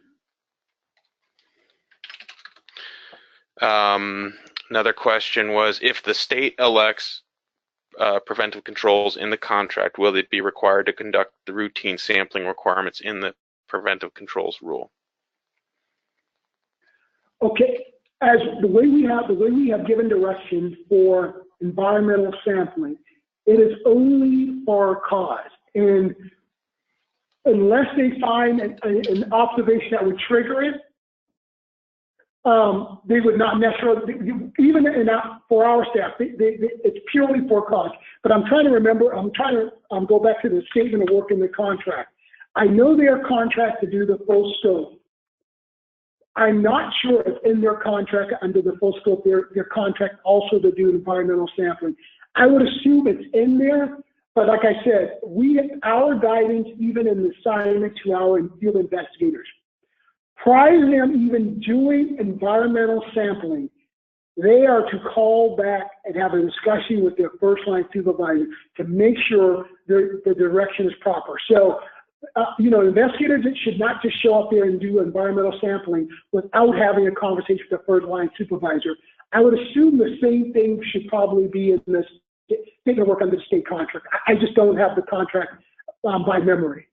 [SPEAKER 2] Another question was, if the state elects preventive controls in the contract, will it be required to conduct the routine sampling requirements in the preventive controls rule?
[SPEAKER 3] Okay. As the way we have given direction for environmental sampling, it is only for cause, and unless they find an observation that would trigger it, they would not necessarily, even for our staff, it's purely for cause. But I'm trying to remember, I'm trying to go back to the statement of work in the contract. I know they are contracted to do the full scope. I'm not sure if in their contract, under the full scope, their contract also to do environmental sampling. I would assume it's in there, but like I said, our guidance, even in the assignment to our field investigators, prior to them even doing environmental sampling, they are to call back and have a discussion with their first line supervisor to make sure the direction is proper. So, investigators should not just show up there and do environmental sampling without having a conversation with the first line supervisor. I would assume the same thing should probably be in this statement of work under the state contract. I just don't have the contract by memory.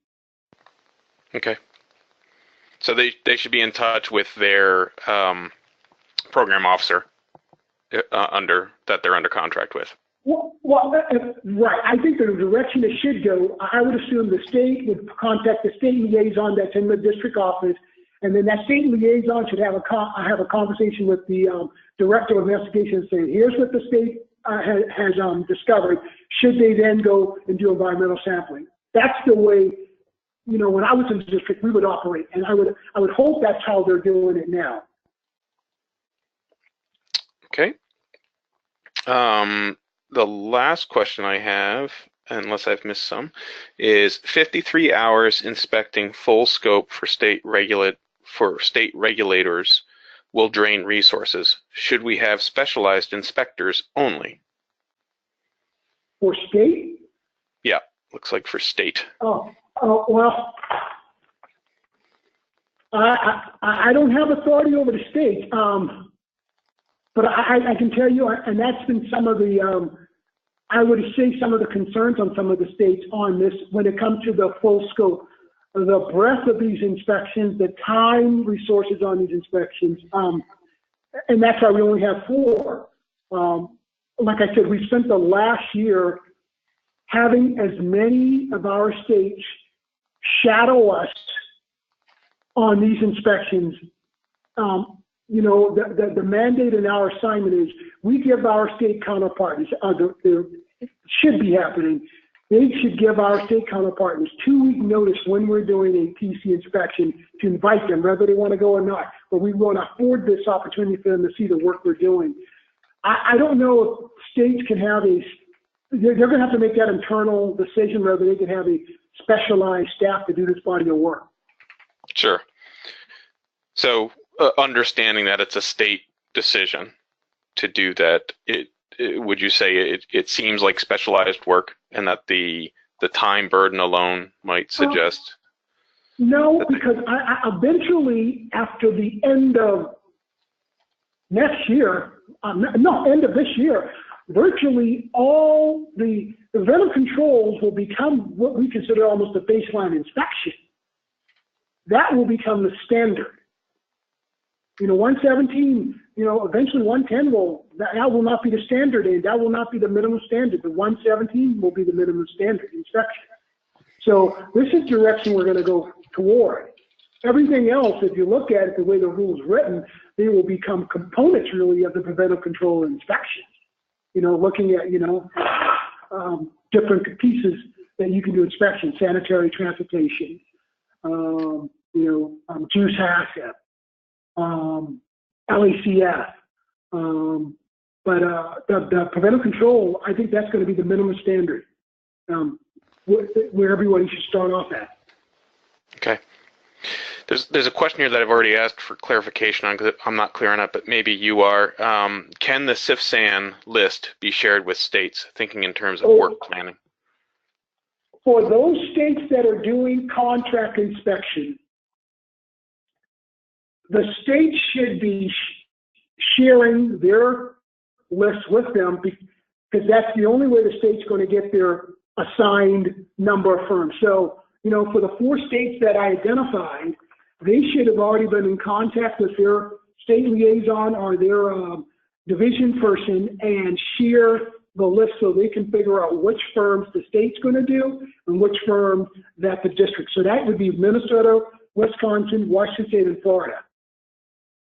[SPEAKER 2] Okay. So they should be in touch with their program officer they're under contract with.
[SPEAKER 3] Right. I think the direction it should go, I would assume the state would contact the state liaison that's in the district office, and then that state liaison should have a conversation with the director of investigation saying, here's what the state has discovered. Should they then go and do environmental sampling? That's the way, when I was in the district, we would operate, and I would hope that's how they're doing it now.
[SPEAKER 2] Okay. The last question I have, unless I've missed some, is 53 hours inspecting full scope for state regulators will drain resources. Should we have specialized inspectors only?
[SPEAKER 3] For state?
[SPEAKER 2] Yeah, looks like for state.
[SPEAKER 3] Oh well, I don't have authority over the state. But I can tell you, and that's been some of the, I would say some of the concerns on some of the states on this when it comes to the full scope, the breadth of these inspections, the time resources on these inspections, and that's why we only have 4. Like I said, we spent the last year having as many of our states shadow us on these inspections. The mandate in our assignment is we give our state counterparts, it should be happening, they should give our state counterparts 2-week notice when we're doing a PC inspection to invite them, whether they want to go or not. But we want to afford this opportunity for them to see the work we're doing. I don't know if states can have they're going to have to make that internal decision whether they can have a specialized staff to do this body of work.
[SPEAKER 2] Sure. So, understanding that it's a state decision to do that, would you say it seems like specialized work, and that the time burden alone might suggest?
[SPEAKER 3] No, because I eventually, after the end of next year, end of this year, virtually all the preventive controls will become what we consider almost a baseline inspection. That will become the standard. 117, eventually 110 that will not be the standard, and that will not be the minimum standard. The 117 will be the minimum standard inspection. So this is the direction we're going to go toward. Everything else, if you look at it the way the rule is written, they will become components really of the preventive control inspection. looking at, different pieces that you can do inspection, sanitary transportation, juice asset, LACF. But the preventive control, I think that's going to be the minimum standard where everybody should start off at.
[SPEAKER 2] Okay. There's a question here that I've already asked for clarification on because I'm not clear on it, but maybe you are. Can the CFSAN list be shared with states, thinking in terms of work planning?
[SPEAKER 3] For those states that are doing contract inspection, the state should be sharing their list with them because that's the only way the state's going to get their assigned number of firms. So, for the 4 states that I identified, they should have already been in contact with their state liaison or their division person and share the list so they can figure out which firms the state's going to do and which firms that the district. So that would be Minnesota, Wisconsin, Washington State, and Florida.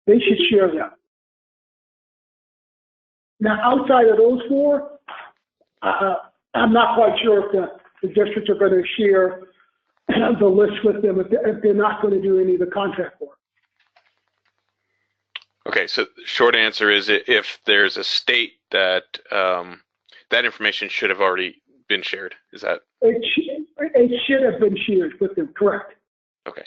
[SPEAKER 3] They should share them. Now, outside of those 4, I'm not quite sure if the districts are going to share the list with them if they're not going to do any of the contract work.
[SPEAKER 2] Okay, so the short answer is if there's a state that that information should have already been shared. Is that?
[SPEAKER 3] It should have been shared with them, correct.
[SPEAKER 2] Okay.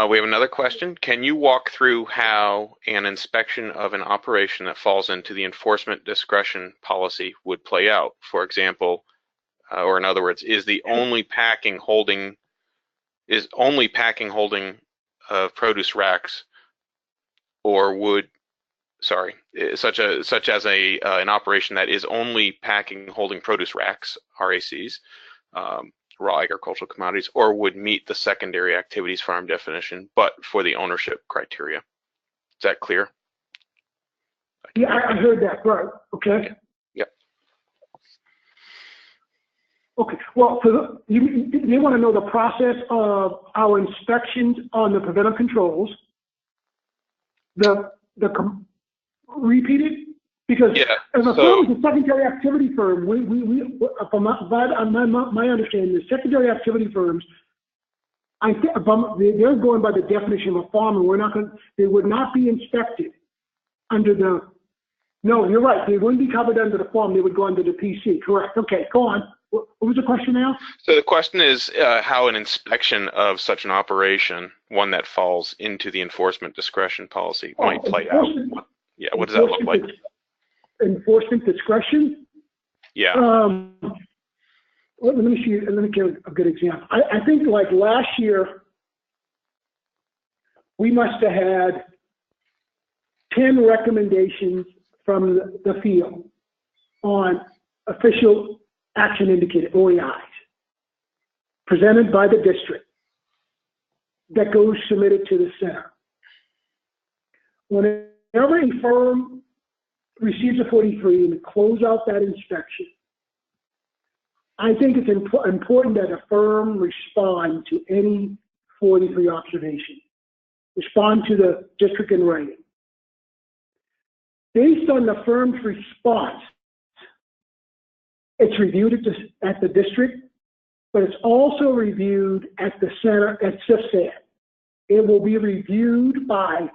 [SPEAKER 2] We have another question. Can you walk through how an inspection of an operation that falls into the enforcement discretion policy would play out? For example, or in other words, is only packing holding produce racks, or would such as an operation that is only packing holding produce racks, RACs, raw agricultural commodities, or would meet the secondary activities farm definition, but for the ownership criteria? Is that clear?
[SPEAKER 3] Yeah, I heard that. Right. Okay.
[SPEAKER 2] Yep.
[SPEAKER 3] Okay. Well, you want to know the process of our inspections on the preventive controls. Repeat it? Because as a firm is a secondary activity firm, from my understanding, the secondary activity firms, I think they're going by the definition of a farm, and they would not be inspected under the. No, you're right. They wouldn't be covered under the farm. They would go under the PC. Correct. Okay, go on. What was the question now?
[SPEAKER 2] So the question is how an inspection of such an operation, one that falls into the enforcement discretion policy, might play out. What does that look like?
[SPEAKER 3] Enforcement discretion?
[SPEAKER 2] Yeah.
[SPEAKER 3] Let me give a good example. I think like last year, we must have had 10 recommendations from the field on official action indicated, OAIs, presented by the district that goes submitted to the center. Whenever a firm receives a 43 and close out that inspection, I think it's important that a firm respond to any 43 observation, respond to the district in writing. Based on the firm's response, it's reviewed at the district, but it's also reviewed at the center at CFSAN. It will be reviewed by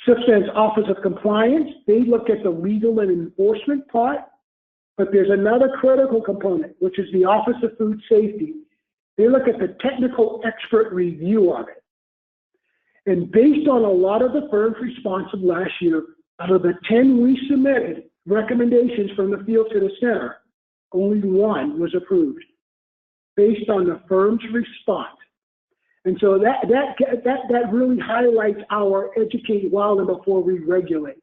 [SPEAKER 3] CFSAN's Office of Compliance. They look at the legal and enforcement part, but there's another critical component, which is the Office of Food Safety. They look at the technical expert review of it. And based on a lot of the firm's response of last year, out of the 10 we submitted recommendations from the field to the center, only 1 was approved based on the firm's response. And so that really highlights our educate well and before we regulate.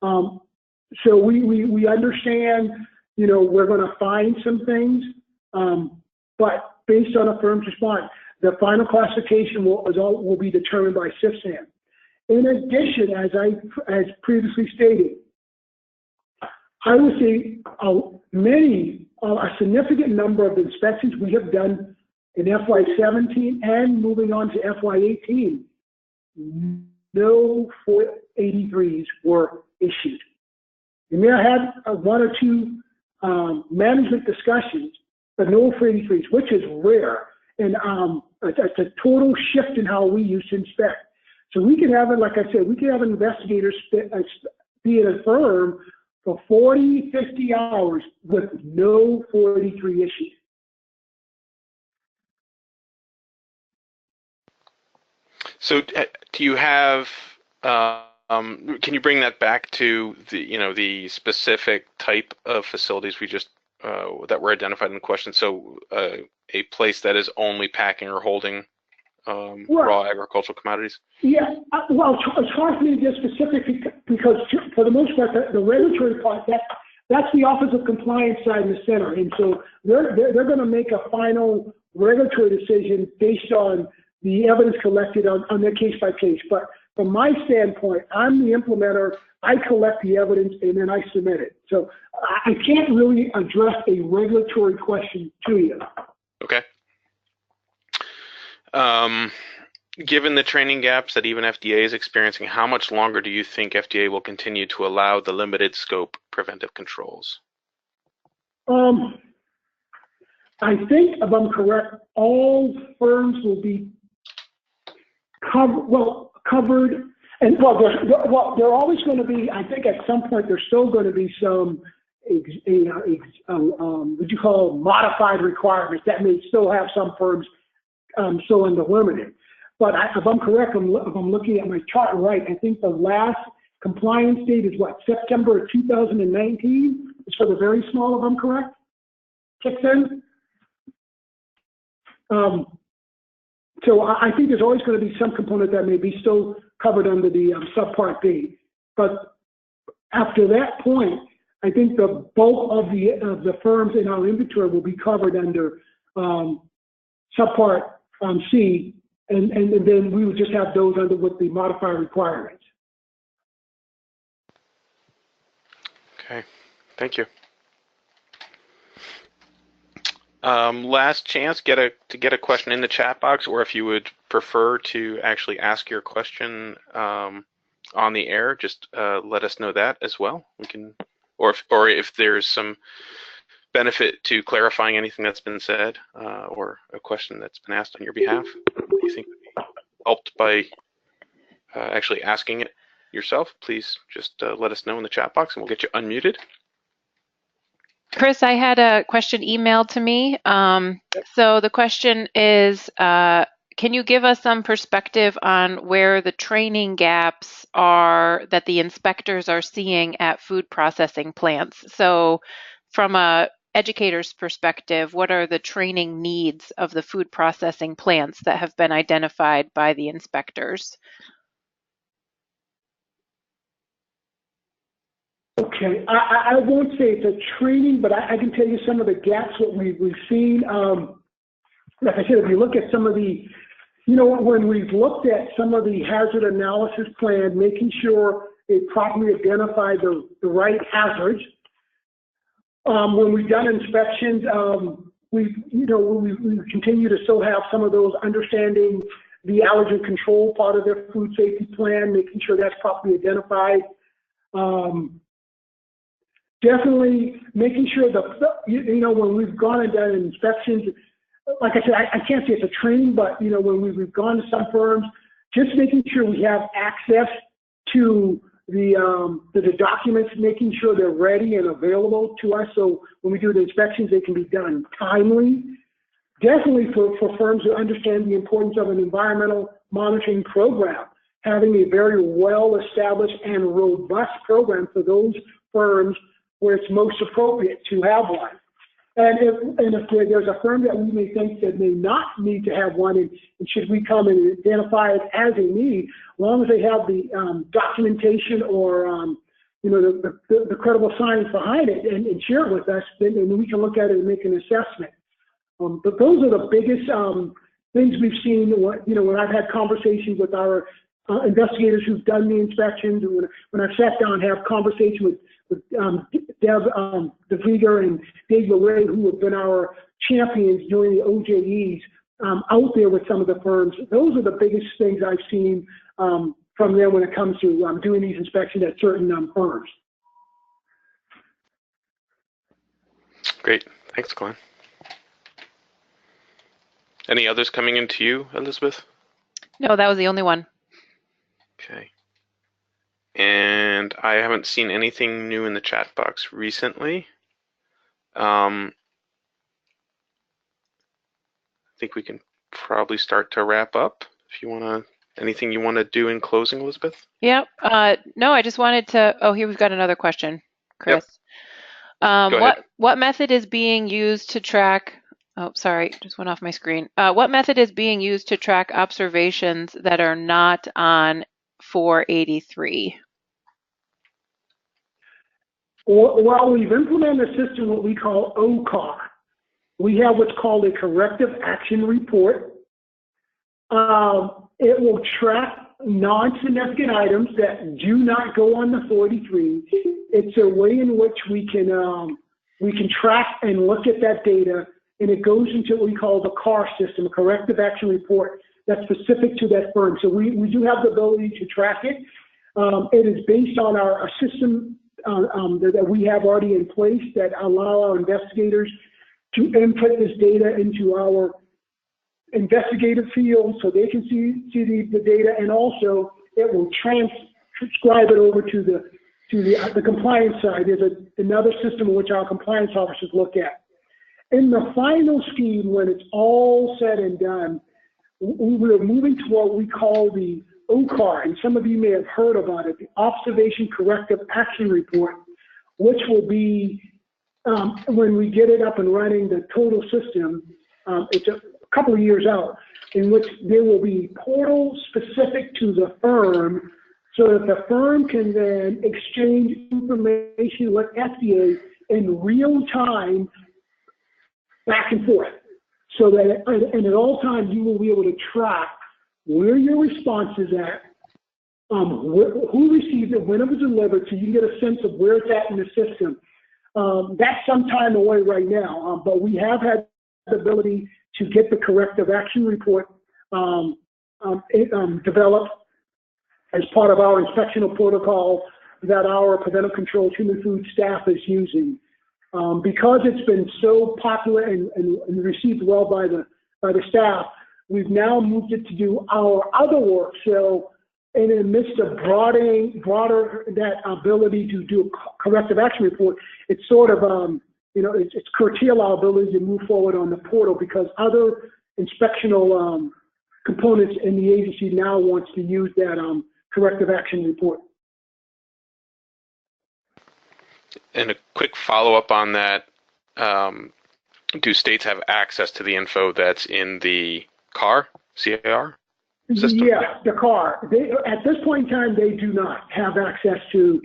[SPEAKER 3] So we understand, we're going to find some things, but based on a firm's response, the final classification will be determined by CFSAN. In addition, as previously stated, I would say a significant number of inspections we have done in FY17 and moving on to FY18, no 483s were issued. You may have had one or two management discussions, but no 483s, which is rare. And it's a total shift in how we used to inspect. So we can have it, like I said, we can have investigators be in a firm for 40, 50 hours with no 483 issues.
[SPEAKER 2] So do you have, can you bring that back to the specific type of facilities we just, that were identified in the question? So a place that is only packing or holding raw agricultural commodities?
[SPEAKER 3] Yeah, well, it's hard for me to get specific because for the most part, the regulatory part, that's the Office of Compliance side in the center. And so they're going to make a final regulatory decision based on the evidence collected on their case by case. But from my standpoint, I'm the implementer. I collect the evidence and then I submit it. So I can't really address a regulatory question to you.
[SPEAKER 2] Okay. Given the training gaps that even FDA is experiencing, how much longer do you think FDA will continue to allow the limited scope preventive controls?
[SPEAKER 3] I think, if I'm correct, all firms will be covered. And they're always going to be, I think at some point, there's still going to be some, what you call modified requirements that may still have some firms still in the limited. But if I'm correct, if I'm looking at my chart right, I think the last compliance date is what, September of 2019? It's for the very small, if I'm correct? Kicks in? So I think there's always going to be some component that may be still covered under the subpart B. But after that point, I think the bulk of the firms in our inventory will be covered under subpart C, and then we would just have those under with the modified requirements.
[SPEAKER 2] Okay, thank you. Last chance, to get a question in the chat box, or if you would prefer to actually ask your question on the air, just let us know that as well. We can, or if there's some benefit to clarifying anything that's been said, or a question that's been asked on your behalf that you think would be helped by actually asking it yourself, please just let us know in the chat box and we'll get you unmuted.
[SPEAKER 1] Chris, I had a question emailed to me. So the question is, can you give us some perspective on where the training gaps are that the inspectors are seeing at food processing plants? So from a educator's perspective, what are the training needs of the food processing plants that have been identified by the inspectors?
[SPEAKER 3] Okay, I won't say it's a training, but I can tell you some of the gaps that we've seen. Like I said, if you look at some of the, when we've looked at some of the hazard analysis plan, making sure it properly identified the right hazards. When we've done inspections, we continue to still have some of those understanding the allergen control part of their food safety plan, making sure that's properly identified. Definitely making sure when we've gone and done inspections, like I said, I can't say it's a training, but when we've gone to some firms, just making sure we have access to the documents, making sure they're ready and available to us. So when we do the inspections, they can be done timely. Definitely for firms who understand the importance of an environmental monitoring program, having a very well-established and robust program for those firms where it's most appropriate to have one. And if there's a firm that we may think that may not need to have one, and should we come and identify it as a need, as long as they have the documentation or the credible science behind it and share it with us, then we can look at it and make an assessment. But those are the biggest things we've seen. When I've had conversations with our investigators who've done the inspections, and when I've sat down and have conversations with Deb DeVeger and Dave LeRae, who have been our champions during the OJEs out there with some of the firms. Those are the biggest things I've seen from them when it comes to doing these inspections at certain firms.
[SPEAKER 2] Great. Thanks, Glenn. Any others coming into you, Elizabeth?
[SPEAKER 1] No, that was the only one.
[SPEAKER 2] Okay. And I haven't seen anything new in the chat box recently. I think we can probably start to wrap up. If you want to, anything you want to do in closing, Elizabeth?
[SPEAKER 1] Yep. No, I just wanted to, oh, here we've got another question, Chris.
[SPEAKER 2] Yep. Go ahead.
[SPEAKER 1] What method is being used to track, oh, sorry, just went off my screen. What method is being used to track observations that are not on 483?
[SPEAKER 3] Well, we've implemented a system, what we call OCAR. We have what's called a corrective action report. It will track non-significant items that do not go on the 483. It's a way in which we can track and look at that data, and it goes into what we call the CAR system, a corrective action report that's specific to that firm. So we do have the ability to track it. It is based on our system that we have already in place that allow our investigators to input this data into our investigative field so they can see the data, and also it will transcribe it over to the compliance side. There's another system in which our compliance officers look at. In the final scheme, when it's all said and done, we're moving to what we call the OCAR, and some of you may have heard about it, the Observation Corrective Action Report, which will be, when we get it up and running, the total system, it's a couple of years out, in which there will be portals specific to the firm so that the firm can then exchange information with FDA in real time, back and forth. So that, and at all times, you will be able to track where your response is at, who received it, when it was delivered, so you can get a sense of where it's at in the system. That's some time away right now, but we have had the ability to get the corrective action report developed as part of our inspectional protocol that our Preventive Controls human food staff is using. Because it's been so popular and received well by the staff, we've now moved it to do our other work. So in the midst of broader that ability to do a corrective action report, it's sort of, it's curtail our ability to move forward on the portal because other inspectional components in the agency now wants to use that corrective action report.
[SPEAKER 2] And a quick follow-up on that, do states have access to the info that's in the CAR system?
[SPEAKER 3] Yeah, the CAR. At this point in time, they do not have access to,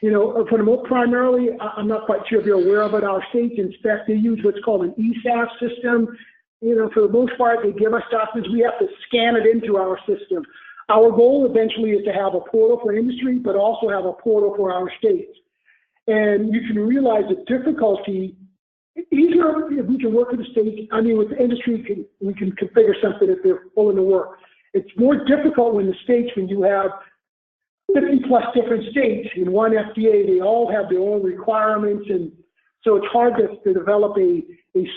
[SPEAKER 3] for the most primarily, I'm not quite sure if you're aware of it, our states inspect, they use what's called an ESAF system. For the most part, they give us documents, we have to scan it into our system. Our goal eventually is to have a portal for industry, but also have a portal for our states. And you can realize the difficulty, easier if we can work with the states, with the industry, we can configure something if they're willing to work. It's more difficult when the states, when you have 50 plus different states in one FDA, they all have their own requirements. And so it's hard to develop a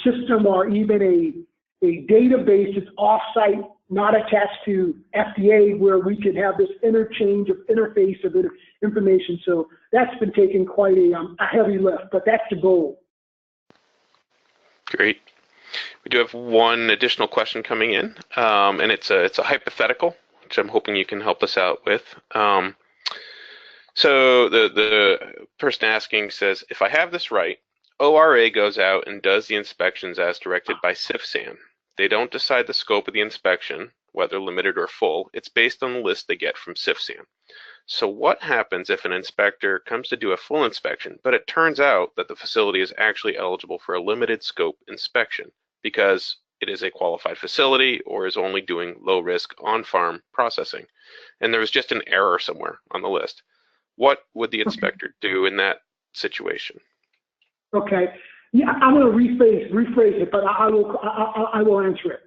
[SPEAKER 3] system or even a database that's off-site, not attached to FDA, where we could have this interchange of interface of information. So that's been taking quite a heavy lift, but that's the goal.
[SPEAKER 2] Great. We do have one additional question coming in, and it's a hypothetical, which I'm hoping you can help us out with. So the person asking says, if I have this right, ORA goes out and does the inspections as directed by CFSAN. They don't decide the scope of the inspection, whether limited or full. It's based on the list they get from CFSAN. So what happens if an inspector comes to do a full inspection, but it turns out that the facility is actually eligible for a limited scope inspection because it is a qualified facility or is only doing low risk on-farm processing, and there was just an error somewhere on the list? What would the inspector do in that situation?
[SPEAKER 3] Okay. Yeah, I'm going to rephrase it, but I will answer it.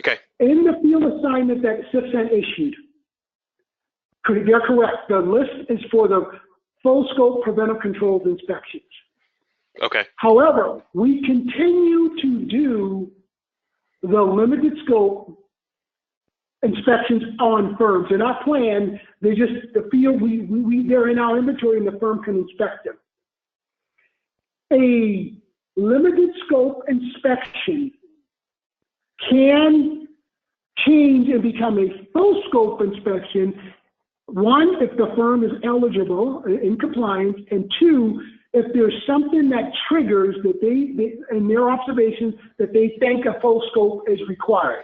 [SPEAKER 2] Okay.
[SPEAKER 3] In the field assignment that CFSAN issued, they're correct. The list is for the full scope preventive controls inspections.
[SPEAKER 2] Okay.
[SPEAKER 3] However, we continue to do the limited scope inspections on firms. They're not planned, they just, the field, they're in our inventory and the firm can inspect them. A limited scope inspection can change and become a full scope inspection. One, if the firm is eligible in compliance, and two, if there's something that triggers that they in their observations that they think a full scope is required.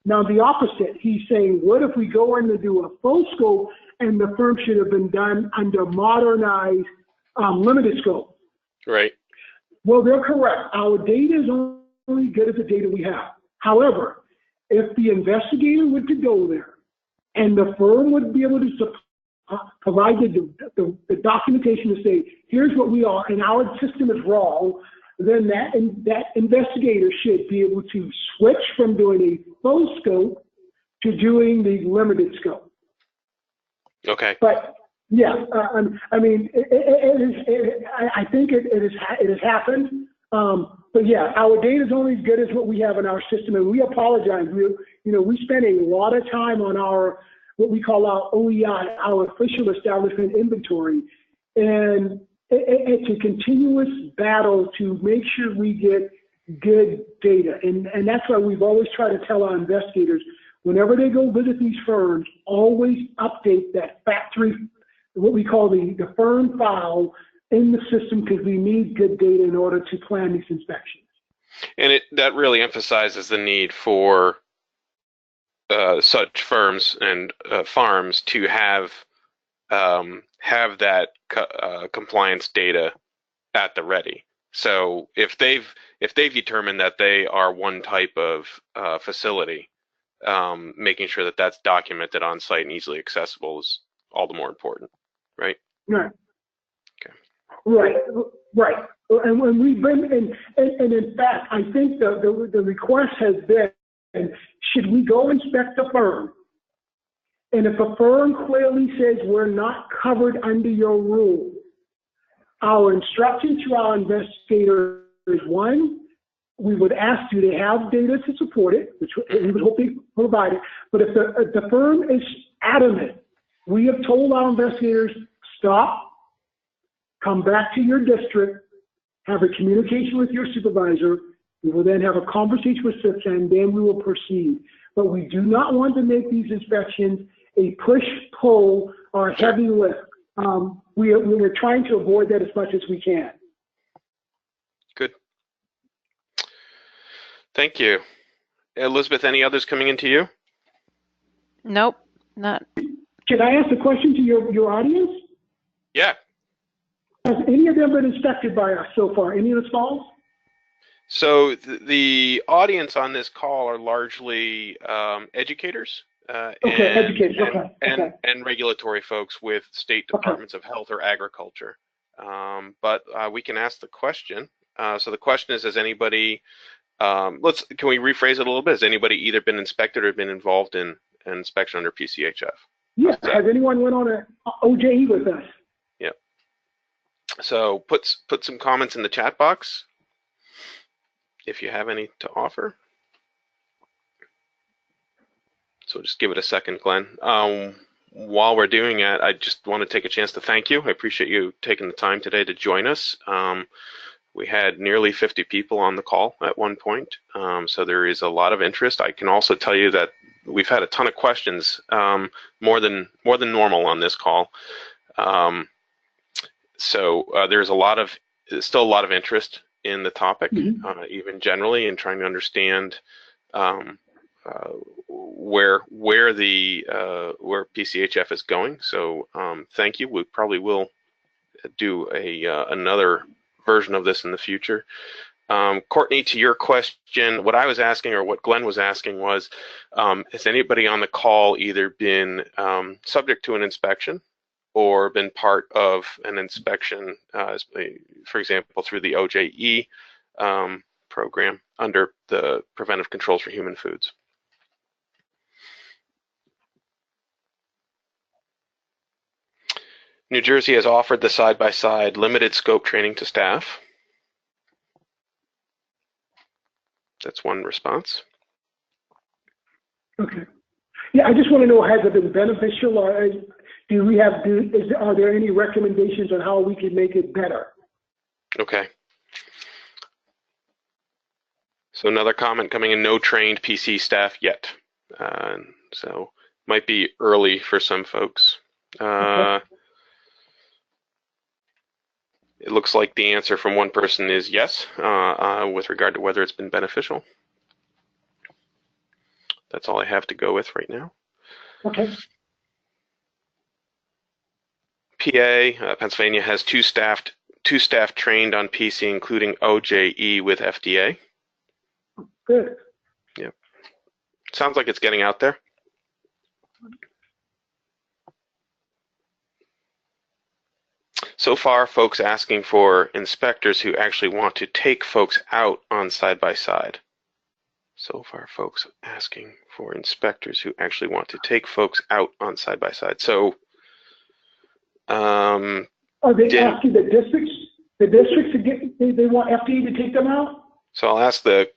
[SPEAKER 3] Now the opposite, he's saying, what if we go in to do a full scope and the firm should have been done under modernized limited scope?
[SPEAKER 2] Right.
[SPEAKER 3] Well, they're correct. Our data is only good as the data we have. However, if the investigator were to go there and the firm would be able to provide the documentation to say, here's what we are, and our system is wrong, then that investigator should be able to switch from doing a full scope to doing the limited scope.
[SPEAKER 2] Okay.
[SPEAKER 3] But yeah, I mean, I think it has happened. But yeah, our data is only as good as what we have in our system, and we apologize. We spend a lot of time on our what we call our OEI, our official establishment inventory, and it's a continuous battle to make sure we get good data, and that's why we've always tried to tell our investigators whenever they go visit these firms, always update that factory, what we call the firm file in the system, because we need good data in order to plan these inspections.
[SPEAKER 2] And that really emphasizes the need for such firms and farms to have that compliance data at the ready. So if they've determined that they are one type of facility, making sure that that's documented on site and easily accessible is all the more important, right?
[SPEAKER 3] Right.
[SPEAKER 2] Okay.
[SPEAKER 3] Right. And when we've been, and in fact, I think the request has been, should we go inspect the firm? And if a firm clearly says we're not covered under your rule, our instruction to our investigator is, one, we would ask, do they have data to support it, which we would hope they provide it. But if the firm is adamant, we have told our investigators, stop, come back to your district, have a communication with your supervisor. We will then have a conversation with SIPS, and then we will proceed. But we do not want to make these inspections a push-pull or heavy lift. We're trying to avoid that as much as we can.
[SPEAKER 2] Good. Thank you. Elizabeth, any others coming into you?
[SPEAKER 1] Nope, not.
[SPEAKER 3] Can I ask a question to your audience?
[SPEAKER 2] Yeah.
[SPEAKER 3] Has any of them been inspected by us so far? Any of the smalls?
[SPEAKER 2] So the audience on this call are largely educators and regulatory folks with state departments of health or agriculture. But we can ask the question. So the question is, has anybody, can we rephrase it a little bit? Has anybody either been inspected or been involved in an inspection under PCHF?
[SPEAKER 3] Yeah, has anyone went on an OJE with us?
[SPEAKER 2] Yeah. So put some comments in the chat box if you have any to offer. So just give it a second, Glenn. While we're doing it, I just want to take a chance to thank you. I appreciate you taking the time today to join us. We had nearly 50 people on the call at one point, so there is a lot of interest. I can also tell you that we've had a ton of questions, more than normal on this call. So there's still a lot of interest in the topic, even generally, in trying to understand where PCHF is going. So thank you. We probably will do another version of this in the future. Courtney, to your question, what I was asking, or what Glenn was asking, was, has anybody on the call either been subject to an inspection or been part of an inspection, for example, through the OJE program under the Preventive Controls for Human Foods? New Jersey has offered the side-by-side limited scope training to staff. That's one response.
[SPEAKER 3] Okay. Yeah, I just want to know, has it been beneficial, or are there any recommendations on how we can make it better?
[SPEAKER 2] Okay. So another comment coming in, no trained PC staff yet. So might be early for some folks.
[SPEAKER 3] Okay.
[SPEAKER 2] It looks like the answer from one person is yes, with regard to whether it's been beneficial. That's all I have to go with right now.
[SPEAKER 3] Okay.
[SPEAKER 2] PA, Pennsylvania has two staff trained on PC, including OJE with FDA.
[SPEAKER 3] Good.
[SPEAKER 2] Yep. Sounds like it's getting out there. So far, folks asking for inspectors who actually want to take folks out on side-by-side. So far, folks asking for inspectors who actually want to take folks out on side-by-side. So,
[SPEAKER 3] are they asking the districts? The districts to get? They want FDA to take them out?
[SPEAKER 2] So I'll ask the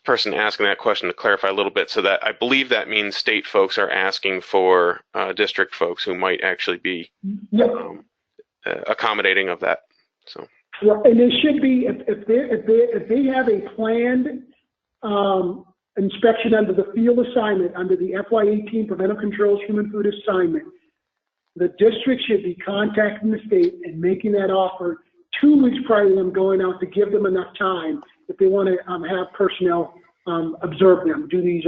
[SPEAKER 2] person asking that question to clarify a little bit. So that I believe that means state folks are asking for district folks who might actually be accommodating of that. So.
[SPEAKER 3] Yeah, and they should be if they have a planned inspection under the field assignment under the FY18 Preventive Controls Human Food Assignment. The district should be contacting the state and making that offer 2 weeks prior to them going out to give them enough time if they want to have personnel observe them, do these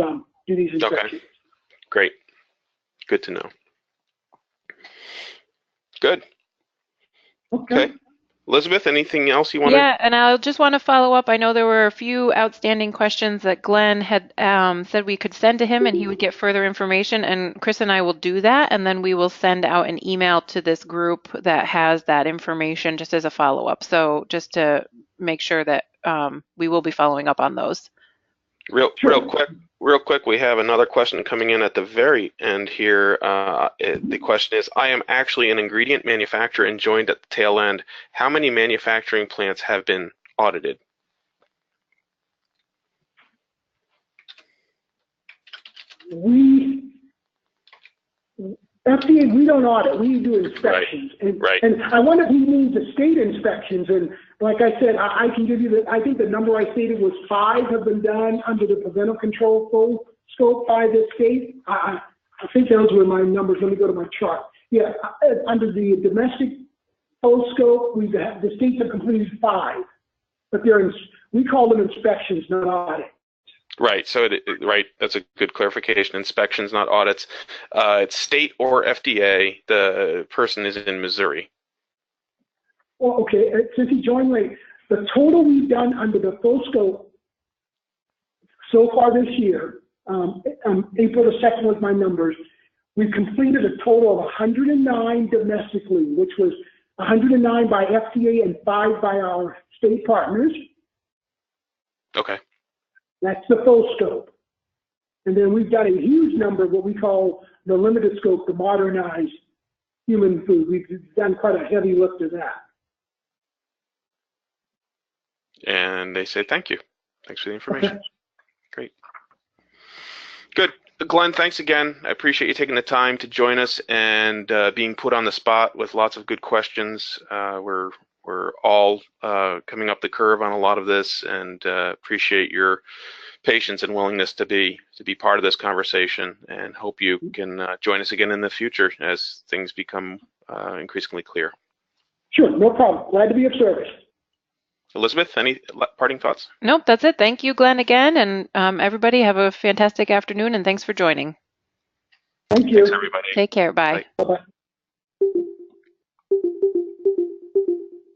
[SPEAKER 3] inspections.
[SPEAKER 2] Okay, great, good to know. Good. Okay. Elizabeth, anything else you want to?
[SPEAKER 1] Yeah, and I just want to follow up. I know there were a few outstanding questions that Glenn had said we could send to him and he would get further information, and Chris and I will do that, and then we will send out an email to this group that has that information just as a follow-up. So just to make sure that we will be following up on those.
[SPEAKER 2] Real quick, we have another question coming in at the very end here. The question is, I am actually an ingredient manufacturer and joined at the tail end. How many manufacturing plants have been audited?
[SPEAKER 3] FDA, we don't audit, we do inspections.
[SPEAKER 2] Right.
[SPEAKER 3] And I wonder if he means the state inspections. And like I said, I can give you I think the number I stated was 5 have been done under the preventive control full scope by the state. I think those were my numbers. Let me go to my chart. Yeah, under the domestic full scope, the states have completed 5, but we call them inspections, not audits.
[SPEAKER 2] Right. So, right. That's a good clarification. Inspections, not audits. It's state or FDA. The person is in Missouri.
[SPEAKER 3] Well, okay. Since he joined late, the total we've done under the full scope so far this year, April the 2nd was my numbers. We've completed a total of 109 domestically, which was 109 by FDA and 5 by our state partners.
[SPEAKER 2] Okay.
[SPEAKER 3] That's the full scope. And then we've got a huge number of what we call the limited scope, the modernized human food. We've done quite a heavy lift of that.
[SPEAKER 2] And they say thank you. Thanks for the information.
[SPEAKER 3] Okay.
[SPEAKER 2] Great. Good. Glenn, thanks again. I appreciate you taking the time to join us and being put on the spot with lots of good questions. We're all coming up the curve on a lot of this, and appreciate your patience and willingness to be part of this conversation, and hope you can join us again in the future as things become increasingly clear.
[SPEAKER 3] Sure, no problem. Glad to be of service.
[SPEAKER 2] Elizabeth, any parting thoughts?
[SPEAKER 1] Nope, that's it. Thank you, Glenn, again, and everybody have a fantastic afternoon, and thanks for joining.
[SPEAKER 3] Thank you.
[SPEAKER 2] Thanks, everybody.
[SPEAKER 1] Take care. Bye.
[SPEAKER 3] Bye-bye.